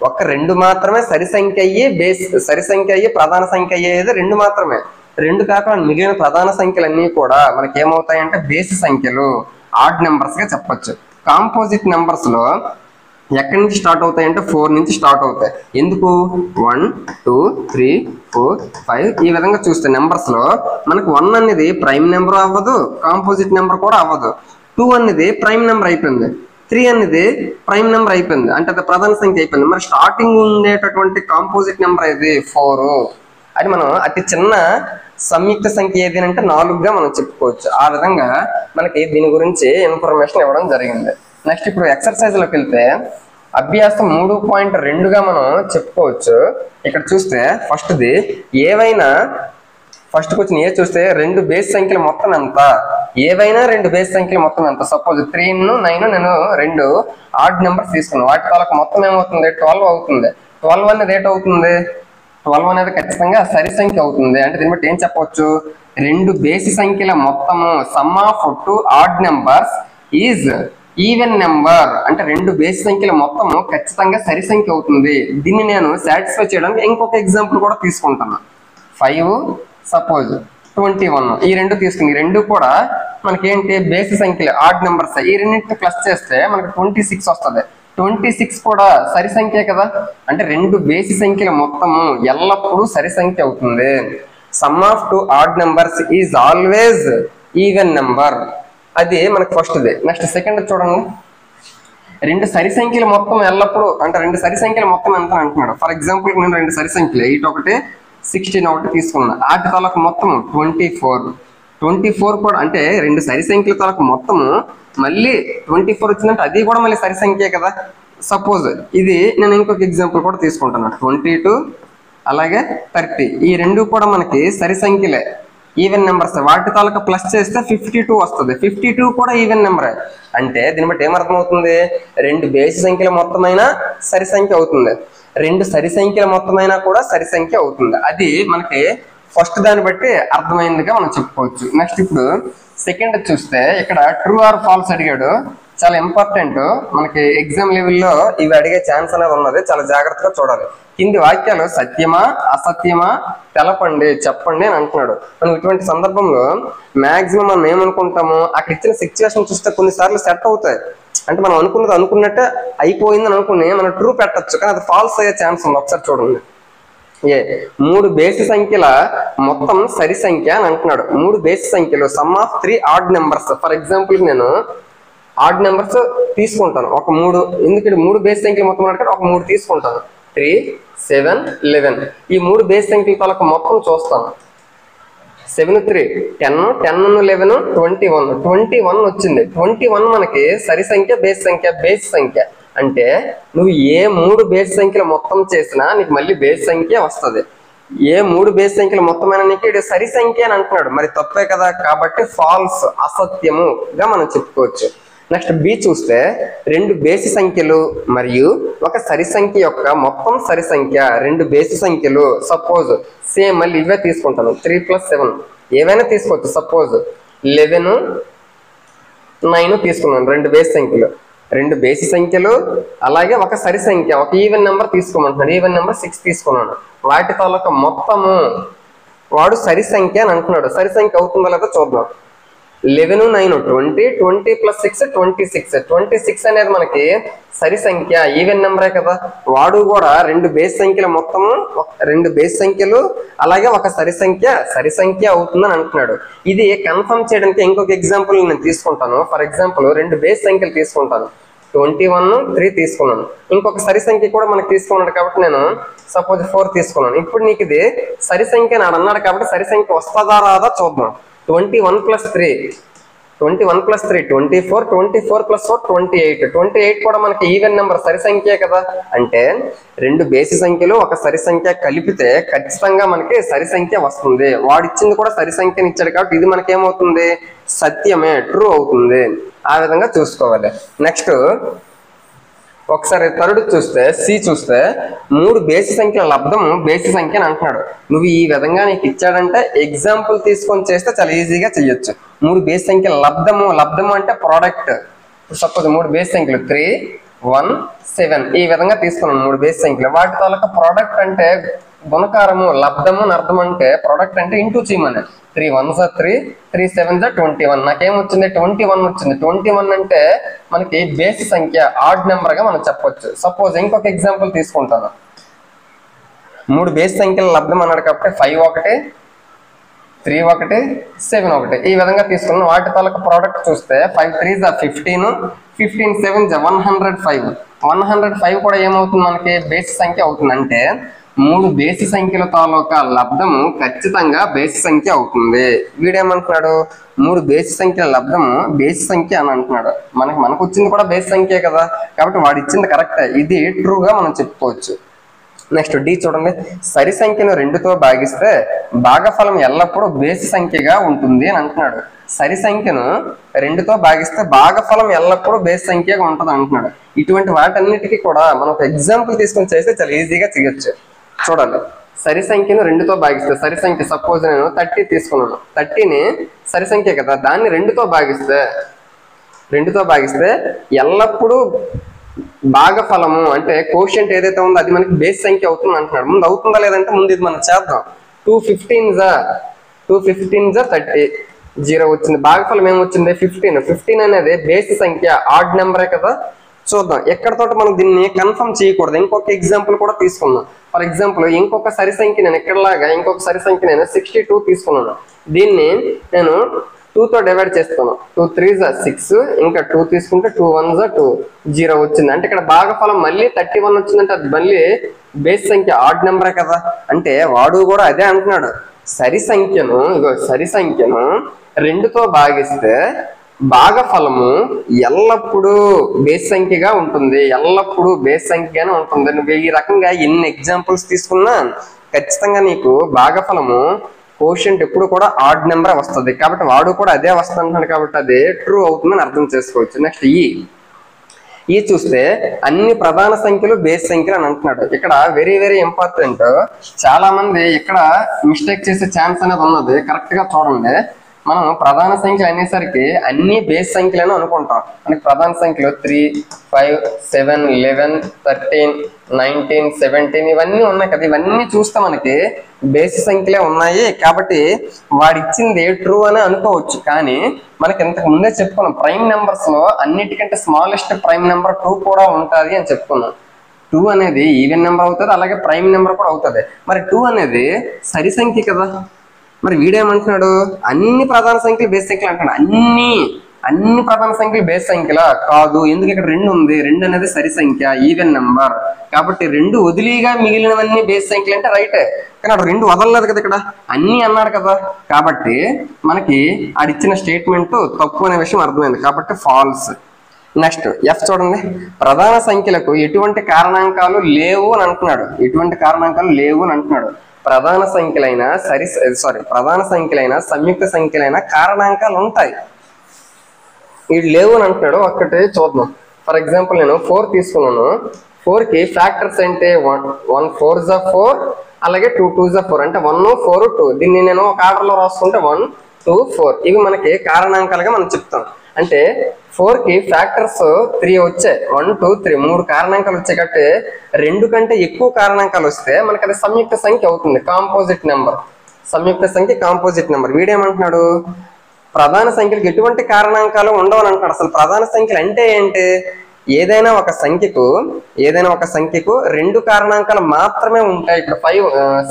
ఒక్క 2 మాత్రమే సరి సంఖ్య అయ్యి ప్రధాన సంఖ్య అయ్యేది 2 మాత్రమే. 2 కాకుండా మిగిలిన ప్రధాన సంఖ్యలన్నీ కూడా మనకి ఏమవుతాయి అంటే బేసి సంఖ్యలు, ఆడ్ నెంబర్స్ గా చెప్పొచ్చు. కాంపోజిట్ నెంబర్స్ లో ఎక్కడి నుంచి స్టార్ట్ అవుతాయి అంటే 4 నుంచి స్టార్ట్ అవుతాయి. ఎందుకు, 1 2 3 4 5 ఈ విధంగా చూస్తే నెంబర్స్ లో మనకు 1 అనేది ప్రైమ్ నెంబర్ అవ్వదు, కాంపోజిట్ నెంబర్ కూడా అవ్వదు. 2 అనేది ప్రైమ్ నెంబర్ అయిపోయింది, 3 అనేది ప్రైమ్ నెంబర్ అయిపోయింది, అంటే అది ప్రధాన సంఖ్య అయిపోయింది. మరి స్టార్టింగ్ ఉండేటటువంటి కాంపోజిట్ నెంబర్ ఇది 4. అది మనం అతి చిన్న సంయుక్త సంఖ్య ఏది అంటే 4గా మనం చెప్పుకోవచ్చు. ఆ విధంగా మనకి దీని గురించి ఇన్ఫర్మేషన్ ఇవ్వడం జరిగింది. నెక్స్ట్ ఇప్పుడు ఎక్సర్సైజ్ లోకి వెళ్తే అభ్యాసం 3.2గా మనం చెప్పుకోవచ్చు. ఇక్కడ చూస్తే ఫస్ట్ది ఏవైనా ఫస్ట్ క్వశ్చన్ ఏ చూస్తే 2 బేస్ సంఖ్యల మొత్తం ఎంత, ఏవైనా 2 బేస్ సంఖ్యల మొత్తం ఎంత. సపోజ్ 3 9 నేను 2 ఆడ్ నెంబర్స్ తీసుకున్నాను, వాటి తాలూకు మొత్తం ఏమవుతుంది 12 అవుతుంది. 12 అనేది ఏట్ అవుతుంది, 12 అనేది ఖచ్చితంగా సరి సంఖ్య అవుతుంది. అంటే దీన్ని బట్టి ఏం చెప్పవచ్చు, 2 బేసి సంఖ్యల మొత్తము some of 2 odd numbers is even number. అంటే 2 బేసి సంఖ్యల మొత్తము ఖచ్చితంగా సరి సంఖ్య అవుతుంది. దీన్ని నేను సాటిస్ఫై చేయడానికి ఇంకొక ఎగ్జాంపుల్ కూడా తీసుకుంటాను. 5 సపోజ్ 21 ఈ 2 తీసుకుని, ఈ 2 కూడా మనకేంటి బేసి సంఖ్యలు ఆడ్ నెంబర్స్. ఈ రెండింటిని ప్లస్ చేస్తే మనకి 26 వస్తుంది. 26 కూడా సరి సంఖ్య కదా. అంటే 2 బేసి సంఖ్యల మొత్తము ఎల్లప్పుడూ సరి సంఖ్య అవుతుంది. Some of 2 odd numbers is always even number. అది మనకు ఫస్ట్ది. నెక్స్ట్ సెకండ్ చూడండి, 2 సరి సంఖ్యల మొత్తం ఎల్లప్పుడూ, అంటే 2 సరి సంఖ్యల మొత్తం ఎంత అంటున్నాడు. ఫర్ ఎగ్జాంపుల్ నేను 2 సరి సంఖ్యలు 8 ఒకటి 16 ఒకటి తీసుకున్నాను. వాటి తాలూకు మొత్తం 24 కూడా, అంటే 2 సరి సంఖ్యల తాలూకు మొత్తము మళ్ళీ 24 వచ్చిందంటే అది కూడా మళ్ళీ సరి సంఖ్యే కదా. సపోజ్ ఇది నేను ఇంకొక ఎగ్జాంపుల్ కూడా తీసుకుంటాను, 22 అలాగే 30 ఈ 2 కూడా మనకి సరి సంఖ్యలే, ఈవెన్ నెంబర్స్. వాటి తాలూకా ప్లస్ చేస్తే 52 వస్తుంది. 52 కూడా ఈవెన్ నెంబరే. అంటే దీన్ని బట్టి ఏమర్థమవుతుంది, 2 బేసి సంఖ్యల మొత్తమైనా సరి సంఖ్య అవుతుంది, 2 సరి సంఖ్యల మొత్తమైనా కూడా సరి సంఖ్య అవుతుంది. అది మనకి ఫస్ట్ దాన్ని బట్టి అర్థమైందిగా మనం చెప్పుకోవచ్చు. నెక్స్ట్ ఇప్పుడు సెకండ్ చూస్తే ఇక్కడ ట్రూ ఆర్ ఫాల్స్ అడిగాడు. చాలా ఇంపార్టెంట్, మనకి ఎగ్జామ్ లెవెల్లో ఇవి అడిగే ఛాన్స్ అనేది ఉన్నది, చాలా జాగ్రత్తగా చూడాలి. కింది వాక్యాలు సత్యమా అసత్యమా తెలపండి చెప్పండి అని అంటున్నాడు. మనం ఇటువంటి సందర్భంలో మాక్సిమం మనం ఏమనుకుంటాము, అక్కడ ఇచ్చిన సిచ్యువేషన్ చూస్తే కొన్నిసార్లు సెట్ అవుతాయి. అంటే మనం అనుకున్నది అనుకున్నట్టే అయిపోయిందని అనుకుని మనం ట్రూ పెట్టచ్చు, కానీ అది ఫాల్స్ అయ్యే ఛాన్స్ ఉంది. ఒకసారి చూడండి. 3 బేసి సంఖ్యల మొత్తం సరి సంఖ్య అని అంటున్నాడు. 3 బేసి సంఖ్యలు some of 3 odd numbers. For example నేను ఆడ్ నెంబర్స్ తీసుకుంటాను ఒక 3, ఎందుకంటే 3 బేసి సంఖ్యలు మొత్తం అంటే ఒక 3 తీసుకుంటాను. 3, 7, 11 ఈ 3 బేసి సంఖ్యల తాలూకా మొత్తం చూస్తాను. 7, 3, 10, 10, 11, 21, 21 వచ్చింది. 21 మనకి సరి సంఖ్య బేసి సంఖ్య. బేసి సంఖ్య అంటే నువ్వు ఏ 3 బేసి సంఖ్యలు మొత్తం చేసినా నీకు మళ్ళీ బేసి సంఖ్య వస్తుంది. ఏ 3 బేసి సంఖ్యలు మొత్తమైన నీకు సరి సంఖ్య అని అంటున్నాడు, మరి తప్పే కదా, కాబట్టి ఫాల్స్ అసత్యముగా మనం చెప్పుకోవచ్చు. నెక్స్ట్ బి చూస్తే 2 బేసి సంఖ్యలు మరియు ఒక సరి సంఖ్య యొక్క మొత్తం సరి సంఖ్య 2 బేసి సంఖ్యలు. సపోజ్ సేమ్ మళ్ళీ ఇవే తీసుకుంటాను, 3 + 7 ఏవైనా తీసుకోవచ్చు. సపోజ్ 11, 9 తీసుకున్నాను. 2 బేసి సంఖ్యలు, 2 బేసి సంఖ్యలు అలాగే ఒక సరి సంఖ్య, ఒక ఈవెన్ నెంబర్ తీసుకోమంటున్నాడు. ఈవెన్ నెంబర్ 6 తీసుకున్నాను. వాటి తాలూకా మొత్తము వాడు సరి సంఖ్య అని అంటున్నాడు. సరి సంఖ్య అవుతుందో లేదో చూద్దాం. 11, 9, 20, 20 + 6 26. 26 అనేది మనకి సరి సంఖ్య, ఈవెన్ నెంబరే కదా. వాడు కూడా 2 బేసి సంఖ్యల మొత్తము 2 బేసి సంఖ్యలు అలాగే ఒక సరి సంఖ్య అవుతుందని అంటున్నాడు. ఇది కన్ఫర్మ్ చేయడానికి ఇంకొక ఎగ్జాంపుల్ నేను తీసుకుంటాను. ఫర్ ఎగ్జాంపుల్ 2 బేసి సంఖ్యలు తీసుకుంటాను. 21, 3 తీసుకున్నాను. ఇంకొక సరి సంఖ్య కూడా మనకు తీసుకున్నాడు కాబట్టి నేను సపోజ్ 4 తీసుకున్నాను. ఇప్పుడు నీకు ఇది సరి సంఖ్య అని అన్నాడు కాబట్టి సరి సంఖ్య వస్తుందా రాదా చూద్దాం. 21 + 3, 21 + 3 24, 24 + 4 28. 28 కూడా మనకి ఈవెన్ నెంబర్, సరి సంఖ్యే కదా. అంటే 2 బేసి సంఖ్యలు ఒక సరి సంఖ్య కలిపితే ఖచ్చితంగా మనకి సరి సంఖ్య వస్తుంది. వాడిచ్చింది కూడా సరి సంఖ్యని ఇచ్చాడు కాబట్టి ఇది మనకేమవుతుంది, సత్యమే, ట్రూ అవుతుంది. ఆ విధంగా చూసుకోవాలి. నెక్స్ట్ ఒకసారి థర్డ్ చూస్తే సి చూస్తే 3 బేసి సంఖ్యల లబ్ధము బేసి సంఖ్య అని అంటున్నాడు. నువ్వు ఈ విధంగా నీకు ఇచ్చాడంటే ఎగ్జాంపుల్ తీసుకొని చేస్తే చాలా ఈజీగా చెయ్యొచ్చు. 3 బేసి సంఖ్యల లబ్ధము అంటే ప్రోడక్ట్. సపోజ్ 3 బేసి సంఖ్యలు 3, 1, 7 ఈ విధంగా తీసుకున్నాను. 3 బేసి సంఖ్యలు వాటి తాలూకా ప్రోడక్ట్ అంటే గుణకారము, లబ్ధము అర్థం అంటే ప్రోడక్ట్ అంటే ఇంటూ చేయమని. 3 1s are 3, 3 7s are 21. నాకేమొచ్చింది, 21 వచ్చింది. 21 అంటే మనకి బేసి సంఖ్య, ఆడ్ నెంబర్ గా మనం చెప్పొచ్చు. సపోజ్ ఇంకొక ఎగ్జాంపుల్ తీసుకుంటాను. 3 బేసి సంఖ్యల లబ్ధం అన్నాడు కాబట్టి 5 1, 3 1, 7 1 ఈ విధంగా తీసుకున్నాం. వాటి తాలూకా ప్రోడక్ట్ చూస్తే 5 3s are 15, 15 7s are 105. 105 కూడా ఏమవుతుంది మనకి బేసి సంఖ్య అవుతుంది. అంటే 3 బేసి సంఖ్యల తాలూకా లబ్ధము ఖచ్చితంగా బేసి సంఖ్య అవుతుంది. వీడేమంటున్నాడు, 3 బేసి సంఖ్యల లబ్ధము బేసి సంఖ్య అని అంటున్నాడు. మనకు వచ్చింది కూడా బేసి సంఖ్యే కదా, కాబట్టి వాడు ఇచ్చింది కరెక్టే, ఇది ట్రూగా మనం చెప్పుకోవచ్చు. నెక్స్ట్ డి చూడండి. సరి సంఖ్యను 2తో భాగిస్తే భాగఫలం ఎల్లప్పుడూ బేసి సంఖ్యగా ఉంటుంది అని అంటున్నాడు. సరి సంఖ్యను 2తో భాగిస్తే భాగఫలం ఎల్లప్పుడూ బేసి సంఖ్యగా ఉంటుంది అంటున్నాడు. ఇటువంటి వాటన్నిటికీ కూడా మనం ఒక ఎగ్జాంపుల్ తీసుకొని చేస్తే చాలా ఈజీగా చేయొచ్చు. చూడండి, సరి సంఖ్యను 2తో భాగిస్తే, సరి సంఖ్య సపోజ్ నేను 30 తీసుకున్నాను. 30ని సరి సంఖ్య కదా, దాన్ని 2తో భాగిస్తే ఎల్లప్పుడూ భాగఫలము అంటే కోషియంట్ ఏదైతే ఉందో అది మనకి బేసి సంఖ్య అవుతుంది అంటున్నాడు. ముందు అవుతుందా లేదంటే ముందు ఇది మనం చేద్దాం. 2 15s are 30, 0 వచ్చింది. భాగఫలం ఏమొచ్చింది, 15. 15 అనేది బేసి సంఖ్య, ఆడ్ నెంబరే కదా. చూద్దాం, ఎక్కడతోటి మనం దీన్ని కన్ఫర్మ్ చేయకూడదు. ఇంకొక ఎగ్జాంపుల్ కూడా తీసుకుందాం. ఫర్ ఎగ్జాంపుల్ ఇంకొక సరి సంఖ్య నేను ఎక్కడలాగా ఇంకొక సరి సంఖ్య నేను 62 తీసుకున్నాను. దీన్ని నేను 2తో డివైడ్ చేస్తాను. 2 3s are 6, ఇంకా 2 తీసుకుంటే 2 1s are 2, 0 వచ్చింది. అంటే ఇక్కడ భాగఫలం మళ్ళీ 31 వచ్చిందంటే అది మళ్ళీ బేసి సంఖ్య, ఆడ్ నెంబరే కదా. అంటే వాడు కూడా అదే అంటున్నాడు, సరి సంఖ్యను 2తో భాగిస్తే భాగఫలము ఎల్లప్పుడూ బేసి సంఖ్యగా ఉంటుంది, ఎల్లప్పుడూ బేసి సంఖ్యగానే ఉంటుంది. నువ్వు ఈ రకంగా ఎన్ని ఎగ్జాంపుల్స్ తీసుకున్నా ఖచ్చితంగా నీకు భాగఫలము కోషియంట్ ఎప్పుడు కూడా ఆడ్ నెంబర్ వస్తుంది. కాబట్టి వాడు కూడా అదే వస్తుంది అంటున్నాడు కాబట్టి అది ట్రూ అవుతుందని అర్థం చేసుకోవచ్చు. నెక్స్ట్ ఈ చూస్తే అన్ని ప్రధాన సంఖ్యలు బేసి సంఖ్యలు అని అంటున్నాడు. ఇక్కడ వెరీ వెరీ ఇంపార్టెంట్, చాలా మంది ఇక్కడ మిస్టేక్ చేసే ఛాన్స్ అనేది ఉన్నది. కరెక్ట్ గా చూడండి. మనం ప్రధాన సంఖ్యలు అనేసరికి అన్ని బేస్ సంఖ్యలను అనుకుంటాం. మనకి ప్రధాన సంఖ్యలు 3, 5, 7, 11, 13, 19, 17 ఇవన్నీ ఉన్నాయి కదా. ఇవన్నీ చూస్తే మనకి బేస్ సంఖ్యలే ఉన్నాయి కాబట్టి వాడిచ్చింది ట్రూ అని అనుకోవచ్చు. కానీ మనకి ఇంతకు ముందే చెప్పుకున్నాం ప్రైమ్ నెంబర్స్ లో అన్నిటికంటే స్మాలెస్ట్ ప్రైమ్ నెంబర్ 2 కూడా ఉంటుంది అని చెప్పుకున్నాం. 2 అనేది ఈవెన్ నెంబర్ అవుతుంది, అలాగే ప్రైమ్ నెంబర్ కూడా అవుతుంది. మరి 2 అనేది సరి సంఖ్య కదా. మరి వీడేమంటున్నాడు అన్ని ప్రధాన సంఖ్యలు బేస్ సంఖ్యలు అంటున్నాడు. అన్ని ప్రధాన సంఖ్యలు బేస్ సంఖ్యలా కాదు, ఎందుకు ఇక్కడ 2 ఉంది. 2 అనేది సరి సంఖ్య, ఈవెన్ నెంబర్. కాబట్టి 2 వదిలిగా మిగిలినవన్నీ బేస్ సంఖ్యలు అంటే రైటే. కానీ అక్కడ 2 వదలలేదు కదా, ఇక్కడ అన్ని అన్నాడు కదా. కాబట్టి మనకి ఆడిచ్చిన స్టేట్మెంట్ తప్పు అనే విషయం అర్థమైంది. కాబట్టి ఫాల్స్. నెక్స్ట్ ఎఫ్ చూడండి. ప్రధాన సంఖ్యలకు ఎటువంటి కారణాంకాలు లేవు అని అంటున్నాడు. ఎటువంటి కారణాంకాలు లేవు అని అంటున్నాడు. ప్రధాన సంఖ్యలైన ప్రధాన సంఖ్యలైన సంయుక్త సంఖ్యలైన కారణాంకాలు ఉంటాయి. ఇవి లేవు అని అంటున్నాడు. ఒక్కటి చూద్దాం. ఫర్ ఎగ్జాంపుల్ నేను 4 తీసుకున్నాను. 4కి ఫ్యాక్టర్స్ అంటే 1 4 జా 4, అలాగే 2 2 జా 4 అంటే 1 4 2. దీన్ని నేను ఒక ఆర్డర్లో రాసుకుంటే 1 2 4 ఇవి మనకి కారణాంకాలుగా మనం చెప్తాం. అంటే 4కి ఫ్యాక్టర్స్ 3 వచ్చాయి. 1 2 3 3 కారణాంకాలు వచ్చాయి. కాబట్టి 2 కంటే ఎక్కువ కారణాంకాలు వస్తే మనకి అది సంయుక్త సంఖ్య అవుతుంది, కాంపోజిట్ నెంబర్. సంయుక్త సంఖ్య కాంపోజిట్ నెంబర్. వీడేమంటున్నాడు ప్రధాన సంఖ్యలకు ఎటువంటి కారణాంకాలు ఉండవని అంటున్నాడు. అసలు ప్రధాన సంఖ్యలు అంటే ఏంటి? ఏదైనా ఒక సంఖ్యకు 2 కారణాంకాలు మాత్రమే ఉంటాయి. ఇక్కడ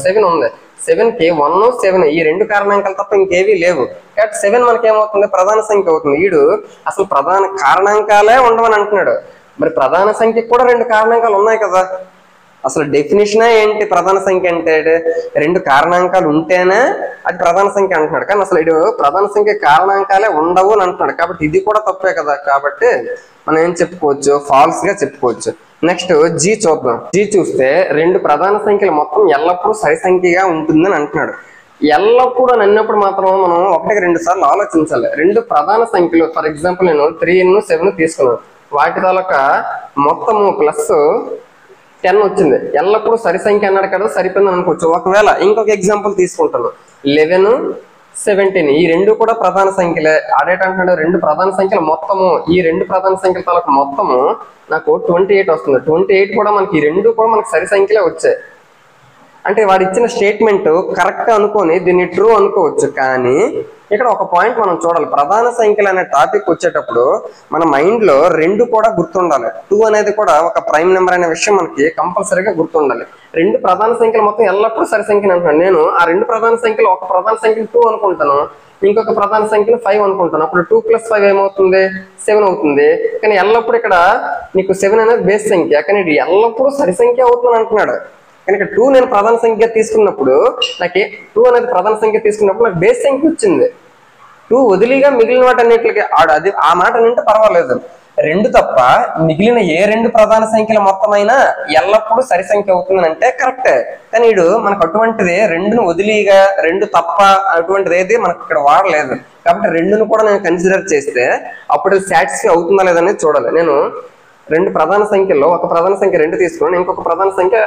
7 ఉంది. 7కి 1 7 ఈ 2 కారణాంకాలు తప్ప ఇంకేవీ లేవు. కాబట్టి 7 మనకి ఏమవుతుంది ప్రధాన సంఖ్య అవుతుంది. వీడు అసలు ప్రధాన కారణాంకాలే ఉండవని అంటున్నాడు. మరి ప్రధాన సంఖ్యకు కూడా 2 కారణాంకాలు ఉన్నాయి కదా. అసలు డెఫినేషనే ఏంటి ప్రధాన సంఖ్య అంటే? 2 కారణాంకాలు ఉంటేనే అది ప్రధాన సంఖ్య అంటున్నాడు. కానీ అసలు ఇడు ప్రధాన సంఖ్య కారణాంకాలే ఉండవు అని అంటున్నాడు. కాబట్టి ఇది కూడా తప్పే కదా. కాబట్టి మనం ఏం చెప్పుకోవచ్చు? ఫాల్స్ గా చెప్పుకోవచ్చు. నెక్స్ట్ జీ చూద్దాం. జీ చూస్తే 2 ప్రధాన సంఖ్యలు మొత్తం ఎల్లప్పుడూ సరి సంఖ్యగా ఉంటుందని అంటున్నాడు. ఎల్లప్పుడూ అని అన్నప్పుడు మాత్రం మనం 1కి 2 సార్లు ఆలోచించాలి. 2 ప్రధాన సంఖ్యలు ఫర్ ఎగ్జాంపుల్ నేను 3 7 తీసుకున్నాను. వాటి తాలూకా మొత్తము ప్లస్ 10 వచ్చింది. ఎల్లప్పుడూ సరి సంఖ్య అన్నాడు కదా, సరిపోయిందని అనుకోవచ్చు. ఒకవేళ ఇంకొక ఎగ్జాంపుల్ తీసుకుంటాను. 11 17 ఈ 2 కూడా ప్రధాన సంఖ్యలే. ఆడేటంటున్నాడు 2 ప్రధాన సంఖ్యలు మొత్తము, ఈ 2 ప్రధాన సంఖ్యల తాలూకా మొత్తము నాకు 28 వస్తుంది. 28 కూడా మనకి ఈ 2 కూడా మనకి సరి సంఖ్యలే వచ్చాయి. అంటే వాడు ఇచ్చిన స్టేట్మెంట్ కరెక్ట్ అనుకొని దీన్ని ట్రూ అనుకోవచ్చు. కానీ ఇక్కడ ఒక పాయింట్ మనం చూడాలి. ప్రధాన సంఖ్యలు అనే టాపిక్ వచ్చేటప్పుడు మన మైండ్ లో 2 కూడా గుర్తుండాలి. 2 అనేది కూడా ఒక ప్రైమ్ నెంబర్ అనే విషయం మనకి కంపల్సరీగా గుర్తుండాలి. 2 ప్రధాన సంఖ్యలు మొత్తం ఎల్లప్పుడూ సరి సంఖ్యలు అంటున్నాను. నేను ఆ 2 ప్రధాన సంఖ్యలు ఒక ప్రధాన సంఖ్యను 2 అనుకుంటాను, ఇంకొక ప్రధాన సంఖ్యను 5 అనుకుంటాను. అప్పుడు 2 + 5 ఏమవుతుంది? 7 అవుతుంది. కానీ ఎల్లప్పుడూ ఇక్కడ నీకు 7 అనేది బేస్ సంఖ్య, కానీ ఇది ఎల్లప్పుడూ సరి సంఖ్య అవుతుంది అంటున్నాడు. కానీ ఇక్కడ 2 నేను ప్రధాన సంఖ్య తీసుకున్నప్పుడు నాకు 2 అనేది ప్రధాన సంఖ్య తీసుకున్నప్పుడు నాకు బేస్ సంఖ్య వచ్చింది. 2 వదిలిగా మిగిలిన వాటన్నిటికి అది ఆ మాట అంటే పర్వాలేదు. 2 తప్ప మిగిలిన ఏ 2 ప్రధాన సంఖ్యల మొత్తమైనా ఎల్లప్పుడూ సరి సంఖ్య అవుతుందని అంటే కరెక్టే. కానీ వీడు మనకు అటువంటిది 2ను వదిలిగా 2 తప్ప అటువంటిది ఏది మనకు ఇక్కడ వాడలేదు. కాబట్టి 2ను కూడా నేను కన్సిడర్ చేస్తే అప్పుడు సాటిస్ఫై అవుతుందా లేదనేది చూడాలి. నేను 2 ప్రధాన సంఖ్యల్లో ఒక ప్రధాన సంఖ్య 2 తీసుకున్నాను, ఇంకొక ప్రధాన సంఖ్య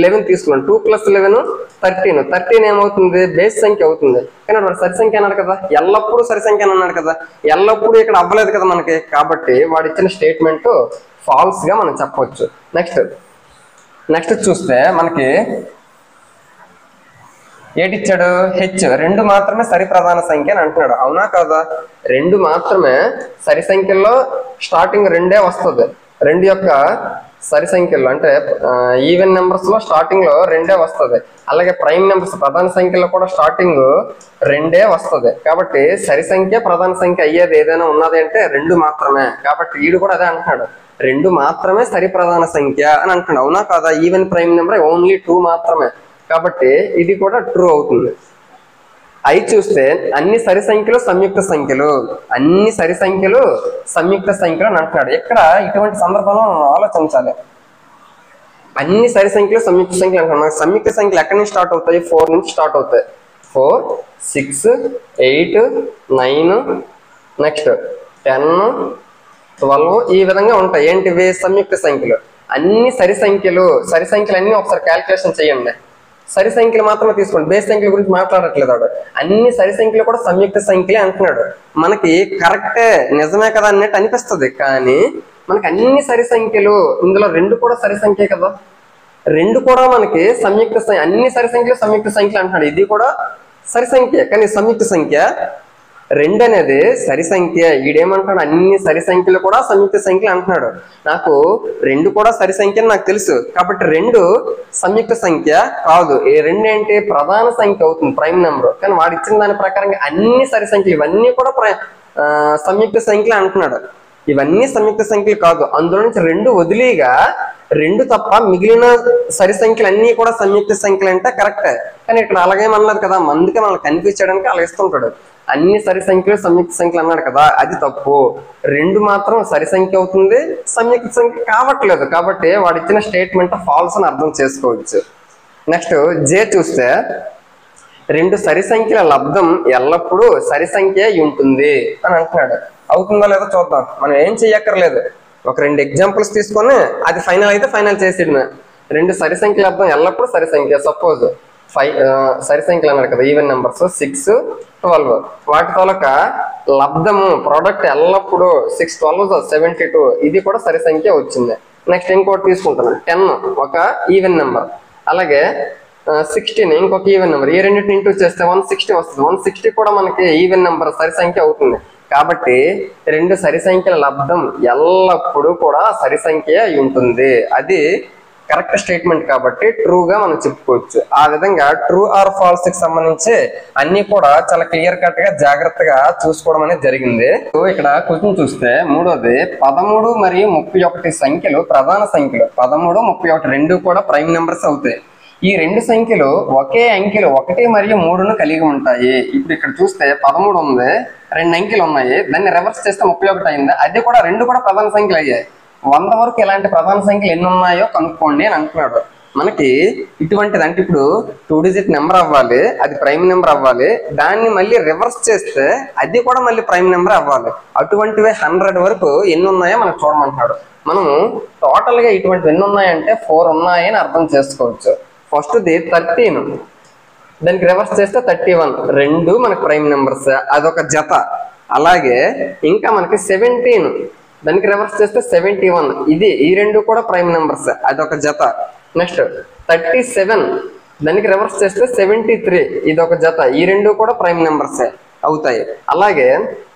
11 తీసుకున్నాను. 2 + 11 13. 13 ఏమవుతుంది? బేస్ సంఖ్య అవుతుంది. కానీ వాడు సరి సంఖ్య అన్నాడు కదా, ఎల్లప్పుడూ సరి సంఖ్య అని అన్నాడు కదా, ఎల్లప్పుడూ ఇక్కడ అవ్వలేదు కదా మనకి. కాబట్టి వాడు ఇచ్చిన స్టేట్మెంట్ ఫాల్స్ గా మనం చెప్పవచ్చు. నెక్స్ట్ చూస్తే మనకి ఏటిచ్చాడు? హెచ్. 2 మాత్రమే సరి ప్రధాన సంఖ్య అని అంటున్నాడు. అవునా కాదా? 2 మాత్రమే సరి సంఖ్యల్లో స్టార్టింగ్ 2 వస్తుంది. 2 యొక్క సరి సంఖ్యలో అంటే ఈవెన్ నెంబర్స్ లో స్టార్టింగ్ లో 2 వస్తుంది. అలాగే ప్రైమ్ నెంబర్స్ ప్రధాన సంఖ్యలో కూడా స్టార్టింగ్ 2 వస్తుంది. కాబట్టి సరి సంఖ్య ప్రధాన సంఖ్య అయ్యేది ఏదైనా ఉన్నది అంటే 2 మాత్రమే. కాబట్టి వీడు కూడా అదే అంటున్నాడు, 2 మాత్రమే సరి ప్రధాన సంఖ్య అని అంటున్నాడు. అవునా కాదా? ఈవెన్ ప్రైమ్ నెంబర్ ఓన్లీ 2 మాత్రమే. కాబట్టి ఇది కూడా ట్రూ అవుతుంది. ఐ చూస్తే అన్ని సరి సంఖ్యలు సంయుక్త సంఖ్యలు, అన్ని సరి సంఖ్యలు సంయుక్త సంఖ్యలు అని అంటున్నాడు. ఇక్కడ ఇటువంటి సందర్భంలో మనం ఆలోచించాలి. అన్ని సరి సంఖ్యలు సంయుక్త సంఖ్యలు అంటున్నాడు. మనకి సంయుక్త సంఖ్యలు ఎక్కడి నుంచి స్టార్ట్ అవుతాయి? 4 నుంచి స్టార్ట్ అవుతాయి. 4 6 8 9 నెక్స్ట్ 10 12 ఈ విధంగా ఉంటాయి. ఏంటివి? సంయుక్త సంఖ్యలు. అన్ని సరి సంఖ్యలు అన్ని ఒకసారి క్యాల్కులేషన్ చేయండి. సరి సంఖ్యలు మాత్రమే తీసుకోండి, బేస్ సంఖ్యల గురించి మాట్లాడట్లేదు వాడు. అన్ని సరి సంఖ్యలు కూడా సంయుక్త సంఖ్యలే అంటున్నాడు. మనకి కరెక్టే, నిజమే కదా అన్నట్టు అనిపిస్తుంది, కానీ మనకి అన్ని సరి సంఖ్యలు, ఇందులో రెండు కూడా సరి సంఖ్యే కదా, రెండు కూడా మనకి సంయుక్త సంఖ్య, అన్ని సరి సంఖ్యలు సంయుక్త సంఖ్యలు అంటున్నాడు. ఇది కూడా సరి సంఖ్య కానీ సంయుక్త సంఖ్య. రెండు అనేది సరి సంఖ్య, ఈడేమంటున్నాడు అన్ని సరి సంఖ్యలు కూడా సంయుక్త సంఖ్యలు అంటున్నాడు. నాకు రెండు కూడా సరి సంఖ్య అని నాకు తెలుసు, కాబట్టి రెండు సంయుక్త సంఖ్య కాదు. ఈ రెండు ఏంటి, ప్రధాన సంఖ్య అవుతుంది, ప్రైమ్ నెంబర్. కానీ వాడు ఇచ్చిన దాని ప్రకారంగా అన్ని సరి సంఖ్యలు, ఇవన్నీ కూడా సంయుక్త సంఖ్యలు అంటున్నాడు. ఇవన్నీ సంయుక్త సంఖ్యలు కాదు, అందులో నుంచి రెండు వదిలిగా రెండు తప్ప మిగిలిన సరి సంఖ్యలు అన్ని కూడా సంయుక్త సంఖ్యలు అంటే కరెక్టే. కానీ ఇక్కడ అలాగేమన్నది కదా, అందుకే మనల్ని కన్ఫ్యూజ్ చేయడానికి అలా ఇస్తుంటాడు. అన్ని సరి సంఖ్యలు సంయుక్త సంఖ్యలు అన్నాడు కదా, అది తప్పు. రెండు మాత్రం సరి సంఖ్య అవుతుంది, సంయుక్త సంఖ్య కావట్లేదు. కాబట్టి వాడు ఇచ్చిన స్టేట్మెంట్ ఫాల్స్ అని అర్థం చేసుకోవచ్చు. నెక్స్ట్ జే చూస్తే, రెండు సరి సంఖ్యల లబ్ధం ఎల్లప్పుడూ సరి సంఖ్య ఉంటుంది అని అంటున్నాడు. అవుతుందో లేదో చూద్దాం, మనం ఏం చెయ్యక్కర్లేదు. ఒక రెండు ఎగ్జాంపుల్స్ తీసుకొని అది ఫైనల్ అయితే ఫైనల్ చేసేయడమే. రెండు సరి సంఖ్యల లబ్ధం ఎల్లప్పుడూ సరి సంఖ్య. సపోజ్ 5 సరి సంఖ్యలు అన్నాడు కదా, ఈవెన్ నెంబర్స్ 6, 12. వాటి తోలక లబ్ధము ప్రోడక్ట్ ఎల్లప్పుడూ 6, 12, 72, ఇది కూడా సరి సంఖ్య వచ్చింది. నెక్స్ట్ ఇంకోటి తీసుకుంటాను, 10 ఒక ఈవెన్ నెంబర్, అలాగే 16 ఇంకొక ఈవెన్ నెంబర్. ఈ రెండింటిని ఇంటూ చేస్తే 160 వస్తుంది. 160 కూడా మనకి ఈవెన్ నెంబర్, సరి సంఖ్య అవుతుంది. కాబట్టి రెండు సరి సంఖ్యల లబ్ధం ఎల్లప్పుడూ కూడా సరి సంఖ్య ఉంటుంది. అది కరెక్ట్ స్టేట్మెంట్ కాబట్టి ట్రూగా మనం చెప్పుకోవచ్చు. ఆ విధంగా ట్రూ ఆర్ ఫాల్స్ కి సంబంధించి అన్ని కూడా చాలా క్లియర్ కట్ గా జాగ్రత్తగా చూసుకోవడం అనేది జరిగింది. ఇక్కడ క్వశ్చన్ చూస్తే మూడోది, 13 మరియు 31 సంఖ్యలు ప్రధాన సంఖ్యలు. 13, 31 రెండు కూడా ప్రైమ్ నెంబర్స్ అవుతాయి. ఈ రెండు సంఖ్యలు ఒకే అంకెలు 1 మరియు 3ను కలిగి ఉంటాయి. ఇప్పుడు ఇక్కడ చూస్తే 13 ఉంది, రెండు అంకెలు ఉన్నాయి, దాన్ని రివర్స్ చేస్తే 31 అయింది. అది కూడా రెండు కూడా ప్రధాన సంఖ్యలు అయ్యాయి. 100 వరకు ఇలాంటి ప్రధాన సంఖ్యలు ఎన్ని ఉన్నాయో కనుక్కోండి అని అంటున్నాడు. మనకి ఇటువంటిది అంటే ఇప్పుడు 2 డిజిట్ నెంబర్ అవ్వాలి, అది ప్రైమ్ నెంబర్ అవ్వాలి, దాన్ని మళ్ళీ రివర్స్ చేస్తే అది కూడా మళ్ళీ ప్రైమ్ నెంబర్ అవ్వాలి. అటువంటివి 100 వరకు ఎన్ని ఉన్నాయో మనకు చూడమంటున్నాడు. మనము టోటల్ గా ఇటువంటివి ఎన్ని ఉన్నాయంటే 4 ఉన్నాయని అర్థం చేసుకోవచ్చు. ఫస్ట్ది 13, దానికి రివర్స్ చేస్తే 31, రెండు మనకి ప్రైమ్ నెంబర్స్, అదొక జత. అలాగే ఇంకా మనకి 17, దానికి రివర్స్ చేస్తే 71, ఈ రెండు కూడా ప్రైమ్ నెంబర్స్, అదొక జత. నెక్స్ట్ 37, దానికి రివర్స్ చేస్తే 73, ఇదొక జత. ఈ రెండు కూడా ప్రైమ్ నెంబర్స్ అవుతాయి. అలాగే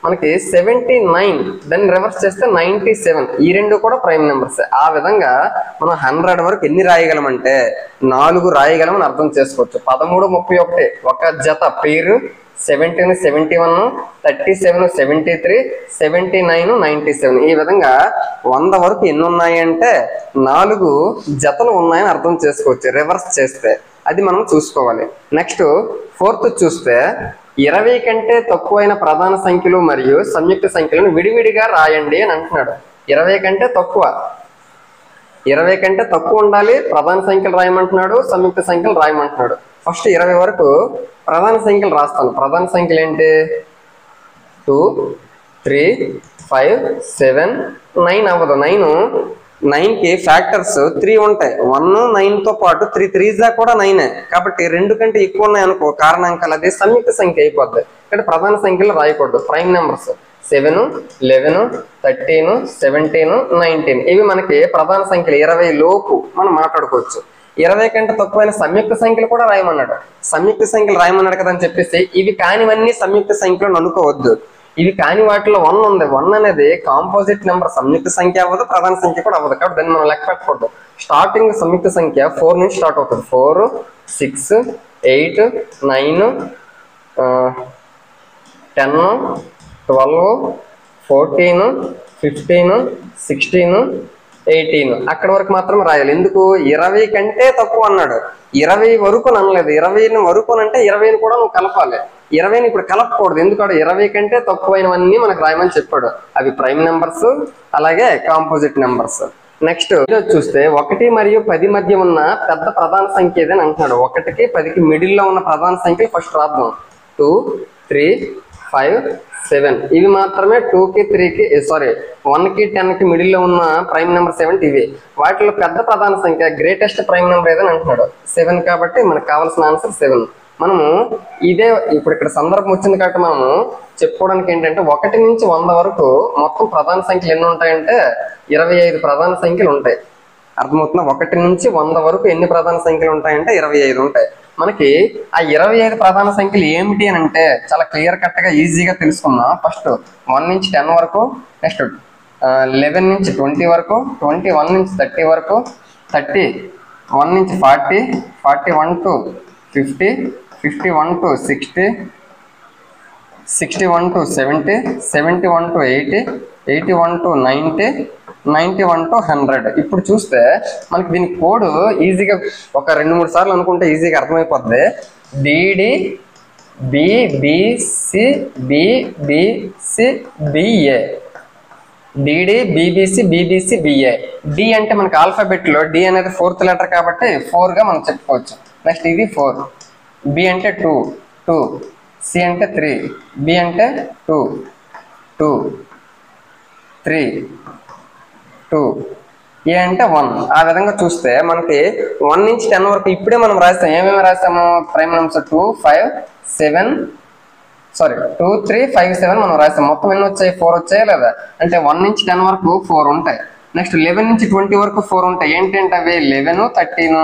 మనకి 79, దాన్ని రివర్స్ చేస్తే 97, ఈ రెండు కూడా ప్రైమ్ నెంబర్స్. ఆ విధంగా మనం 100 వరకు ఎన్ని రాయగలమంటే 4 రాయగలమని అర్థం చేసుకోవచ్చు. 13, 31 ఒక జత పేరు, 17, 71, 37, 73, 79, 97. ఈ విధంగా 100 వరకు ఎన్ని ఉన్నాయి అంటే 4 జతలు ఉన్నాయని అర్థం చేసుకోవచ్చు రివర్స్ చేస్తే. అది మనం చూసుకోవాలి. నెక్స్ట్ 4th చూస్తే, 20 కంటే తక్కువైన ప్రధాన సంఖ్యలు మరియు సంయుక్త సంఖ్యలను విడివిడిగా రాయండి అని అంటున్నాడు. 20 కంటే తక్కువ, 20 కంటే తక్కువ ఉండాలి, ప్రధాన సంఖ్యలు రాయమంటున్నాడు, సంయుక్త సంఖ్యలు రాయమంటున్నాడు. ఫస్ట్ 20 వరకు ప్రధాన సంఖ్యలు రాస్తాను. ప్రధాన సంఖ్యలు ఏంటి, 2, 3, 5, 7, 9 అవ్వదు. 9కి ఫ్యాక్టర్స్ 3 ఉంటాయి. 1, 9తో పాటు 3 3s కూడా 9. కాబట్టి 2 కంటే ఎక్కువ ఉన్నాయి అనుకో కారణాంకాలు, అది సంయుక్త సంఖ్య అయిపోద్ది. ఇక్కడ ప్రధాన సంఖ్యలు రాయకూడదు. ప్రైమ్ నెంబర్స్ 7, 11, 13, 17, 19 ఇవి మనకి ప్రధాన సంఖ్యలు. 20 లోపు మనం మాట్లాడుకోవచ్చు. 20 కంటే తక్కువైన సంయుక్త సంఖ్యలు కూడా రాయమన్నాడు. సంయుక్త సంఖ్యలు రాయమన్నాడు కదా అని చెప్పేసి ఇవి కానివన్నీ సంయుక్త సంఖ్యలు అనుకోవద్దు. ఇవి కాని వాటిలో 1 ఉంది. 1 అనేది కాంపోజిట్ నెంబర్, సంయుక్త సంఖ్య అవ్వదు, ప్రధాన సంఖ్య కూడా అవ్వదు. కాబట్టి దాన్ని మనం లెక్క పెట్టకూడదు. స్టార్టింగ్ సంయుక్త సంఖ్య 4 నుంచి స్టార్ట్ అవుతుంది. 4, 6, 8, 9, 10, 12, 14, 15, 16, 18 అక్కడ వరకు మాత్రం రాయాలి. ఎందుకు, 20 కంటే తక్కువ అన్నాడు. 20 వరకు అనలేదు. 20 వరకు అంటే 20ని కూడా నువ్వు కలపాలి. 20ని ఇప్పుడు కలపకూడదు. ఎందుకంటే 20 కంటే తక్కువైనవన్నీ మనకు రాయమని చెప్పాడు. అవి ప్రైమ్ నెంబర్స్, అలాగే కాంపోజిట్ నెంబర్స్. నెక్స్ట్ చూస్తే 1 మరియు 10 మధ్య ఉన్న పెద్ద ప్రధాన సంఖ్య ఏదని అంటున్నాడు. 1కి 10కి మిడిల్ లో ఉన్న ప్రధాన సంఖ్యలు ఫస్ట్ రాద్దాం. 2, 3, 5, 7 ఇవి మాత్రమే 2కి 3కి సారీ 1కి 10కి మిడిల్లో ఉన్న ప్రైమ్ నెంబర్స్ ఏమంటే ఇవి. వాటిలో పెద్ద ప్రధాన సంఖ్య గ్రేటెస్ట్ ప్రైమ్ నెంబర్ ఏదని అంటున్నాడు 7 కాబట్టి మనకు కావాల్సిన ఆన్సర్ 7. మనము ఇదే ఇప్పుడు ఇక్కడ సందర్భం వచ్చింది కాబట్టి మనము చెప్పుకోవడానికి ఏంటంటే 1 నుంచి 100 వరకు మొత్తం ప్రధాన సంఖ్యలు ఎన్ని ఉంటాయంటే 25 ప్రధాన సంఖ్యలు ఉంటాయి. అర్థమవుతుందా? 1 నుంచి 100 వరకు ఎన్ని ప్రధాన సంఖ్యలు ఉంటాయంటే 25 ఉంటాయి. మనకి ఆ 25 ప్రధాన సంఖ్యలు ఏమిటి అని అంటే చాలా క్లియర్ కట్ గా ఈజీగా తెలుసుకుందాం. ఫస్ట్ 1 నుంచి 10 వరకు, నెక్స్ట్ 11 నుంచి 20 వరకు, 21 నుంచి 30 వరకు, 31 నుంచి 40, 41 to 50, 51 to 60, 61 to 70, 71 to 80, 81 to 90, 91 to 100. ఇప్పుడు చూస్తే మనకి దీని కోడ్ ఈజీగా ఒక 2-3 సార్లు అనుకుంటే ఈజీగా అర్థమైపోద్ది. DD BBC BBC BA, DD BBC BBC BA. D అంటే మనకి ఆల్ఫాబెట్ లో డి అనేది 4th లెటర్ కాబట్టి 4 గా మనం చెప్పుకోవచ్చు. నెక్స్ట్ ఇది 4, బి అంటే 2, సి అంటే 3, బి అంటే 2, 3, 2, ఏ అంటే 1. ఆ విధంగా చూస్తే మనకి 1 నుంచి 10 వరకు ఇప్పుడే మనం రాస్తాం. ఏమేమి రాస్తాము? ప్రైమ్ నెంబర్స్ 2, 5, 7 సారీ 2, 3, 5, 7 మనం రాస్తాం. మొత్తం ఎన్ని వచ్చాయి? 4 వచ్చాయి లేదా? అంటే 1 నుంచి 10 వరకు 4 ఉంటాయి. నెక్స్ట్ 11 నుంచి 20 వరకు 4 ఉంటాయి. ఏంటంటే అవి 11, 13,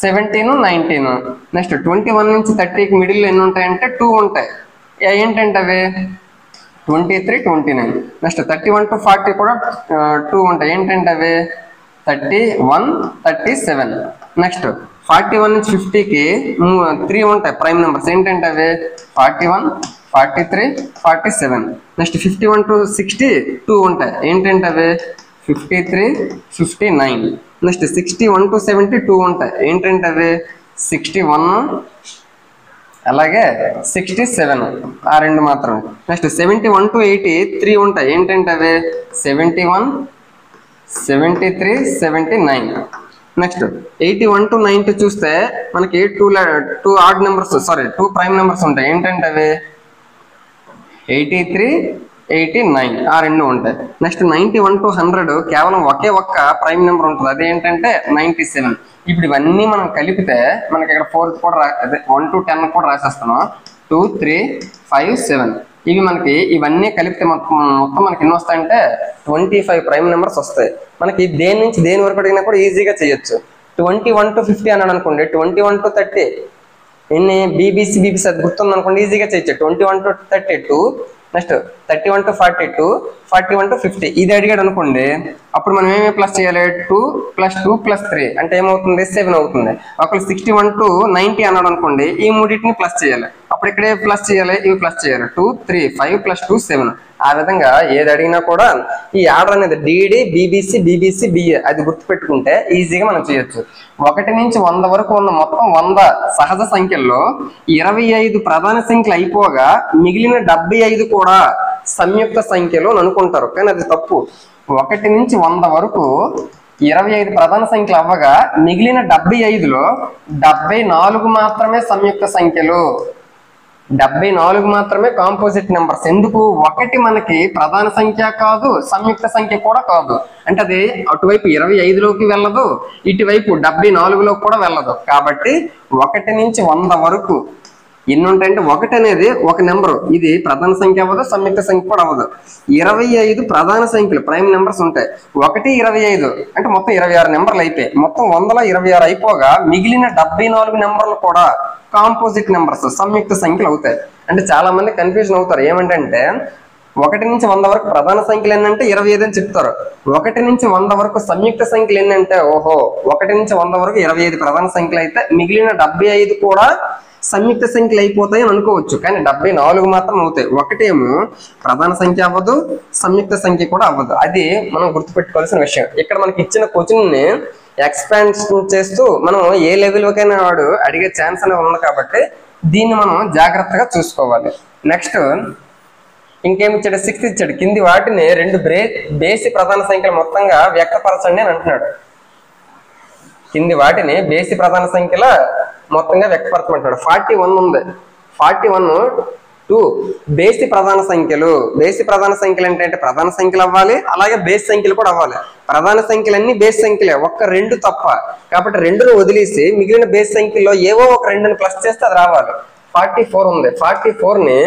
17, 19. నెక్స్ట్ 21 నుంచి 30కి మిడిల్లో ఎన్ని ఉంటాయంటే 2 ఉంటాయి. ఏంటంటే అవి 23, 29. నెక్స్ట్ 31 టు 40 కూడా 2 ఉంటాయి. ఏంటంటే అవి 31, 37. నెక్స్ట్ 41 నుంచి 50కి 3 ఉంటాయి ప్రైమ్ నెంబర్స్. ఏంటంటే అవి 41, 43, 47. నెక్స్ట్ 51 టు 60 2 ఉంటాయి. ఏంటంటే అవి 53, 59. నెక్స్ట్ 61 టు 70 2 ఉంటాయి. ఏంటంటే అవి 61 అలాగే 67. ఆ రెండు మాత్రం. నెక్స్ట్ 71 టు 80 3 ఉంటాయి. ఏంటంటే అవి 71, 73, 79. నెక్స్ట్ 81 టు 90 చూస్తే మనకి 2 odd numbers sorry 2 prime numbers ఉంటాయి. ఏంటంటే అవి 83, 89. ఆ రెండు ఉంటాయి. నెక్స్ట్ 91 టు 100 కేవలం ఒకే ఒక్క ప్రైమ్ నెంబర్ ఉంటుంది. అదేంటంటే 97. ఇప్పుడు ఇవన్నీ మనం కలిపితే మనకి ఇక్కడ 4th కూడా అదే 1 to 10 కూడా రాసేస్తున్నాం. 2, 3, 5, 7. ఇవి మనకి ఇవన్నీ కలిపితే మొత్తం మనకి ఎన్ని వస్తాయంటే 25 ప్రైమ్ నెంబర్స్ వస్తాయి. మనకి దేని నుంచి దేని వరకు అడిగినా కూడా ఈజీగా చేయొచ్చు. 21 to 50 అన్నాడు అనుకోండి, 21 to 30 ఎన్ని బీబీసీ అది గుర్తుంది అనుకోండి, ఈజీగా చేయొచ్చు. 21 to 32, నెక్స్ట్ 31 to 42, 41 to 50. ఇది అడిగాడు అనుకోండి, అప్పుడు మనం ఏమేమి ప్లస్ చేయాలి? 2 + 2 + 3 అంటే ఏమవుతుంది? 7 అవుతుంది. ఒకళ్ళు 61 to 90 అన్నాడు అనుకోండి, ఈ మూడింటిని ప్లస్ చేయాలి. అప్పుడు ఇక్కడే ప్లస్ చేయాలి, ఇవి ప్లస్ చేయాలి. 2, 3, 5 + 2, 7. ఆ విధంగా ఏది అడిగినా కూడా ఈ ఆర్డర్ అనేది డిడి బిబిసి బిబిసి బిఏ అది గుర్తుపెట్టుకుంటే ఈజీగా మనం చేయొచ్చు. 1 నుంచి 100 వరకు ఉన్న మొత్తం 100 సహజ సంఖ్యల్లో 25 ప్రధాన సంఖ్యలు అయిపోగా మిగిలిన 75 కూడా సంయుక్త సంఖ్యలో అనుకుంటారు, కానీ అది తప్పు. 1 నుంచి 100 వరకు 25 ప్రధాన సంఖ్యలు అవ్వగా మిగిలిన 75లో 74 మాత్రమే సంయుక్త సంఖ్యలు, 74 మాత్రమే కాంపోజిట్ నెంబర్స్. ఎందుకు? 1 మనకి ప్రధాన సంఖ్య కాదు, సంయుక్త సంఖ్య కూడా కాదు. అంటే అది అటువైపు 25లోకి వెళ్ళదు, ఇటువైపు 74లోకి కూడా వెళ్ళదు. కాబట్టి 1 నుంచి 100 వరకు ఎన్ని ఉంటాయంటే 1 అనేది ఒక నెంబరు, ఇది ప్రధాన సంఖ్య అవ్వదు, సంయుక్త సంఖ్య కూడా అవ్వదు. 25 ప్రధాన సంఖ్యలు ప్రైమ్ నెంబర్స్ ఉంటాయి. 1, 25 అంటే మొత్తం 26 నెంబర్లు అయిపోయాయి. మొత్తం 100లో 26 అయిపోగా మిగిలిన 74 నెంబర్లు కూడా కాంపోజిట్ నెంబర్స్ సంయుక్త సంఖ్యలు అవుతాయి. అంటే చాలా మంది కన్ఫ్యూజన్ అవుతారు. ఏమంటే 1 నుంచి 100 వరకు ప్రధాన సంఖ్యలు ఏంటంటే 25 అని చెప్తారు. 1 నుంచి 100 వరకు సంయుక్త సంఖ్యలు ఏంటంటే ఓహో 1 నుంచి 100 వరకు 25 ప్రధాన సంఖ్యలు అయితే మిగిలిన 75 కూడా సంయుక్త సంఖ్యలు అయిపోతాయి అని అనుకోవచ్చు. కానీ 74 మాత్రం అవుతాయి. 1 ఏమో ప్రధాన సంఖ్య అవ్వదు, సంయుక్త సంఖ్య కూడా అవ్వదు. అది మనం గుర్తుపెట్టుకోవాల్సిన విషయం. ఇక్కడ మనకి ఇచ్చిన క్వశ్చన్ ని ఎక్స్పాన్షన్ చేస్తూ మనం ఏ లెవెల్కైనా వాడు అడిగే ఛాన్స్ అనేది ఉంది కాబట్టి దీన్ని మనం జాగ్రత్తగా చూసుకోవాలి. నెక్స్ట్ ఇంకేమి ఇచ్చాడు? 6 ఇచ్చాడు. కింది వాటిని 2 బేసి ప్రధాన సంఖ్యలు మొత్తంగా వ్యక్తపరచండి అని అంటున్నాడు. కింది వాటిని బేసి ప్రధాన సంఖ్యల మొత్తంగా వ్యక్తపరచమంటున్నాడు. 41 ఉంది. 41 2 బేసి ప్రధాన సంఖ్యలు. బేసి ప్రధాన సంఖ్యలు అంటే ప్రధాన సంఖ్యలు అవ్వాలి, అలాగే బేస్ సంఖ్యలు కూడా అవ్వాలి. ప్రధాన సంఖ్యలన్నీ బేస్ సంఖ్యలే, ఒక్క 2 తప్ప. కాబట్టి 2ను వదిలేసి మిగిలిన బేస్ సంఖ్యల్లో ఏవో ఒక 2ని ప్లస్ చేస్తే అది రావాలి. 44 ఉంది. 44ని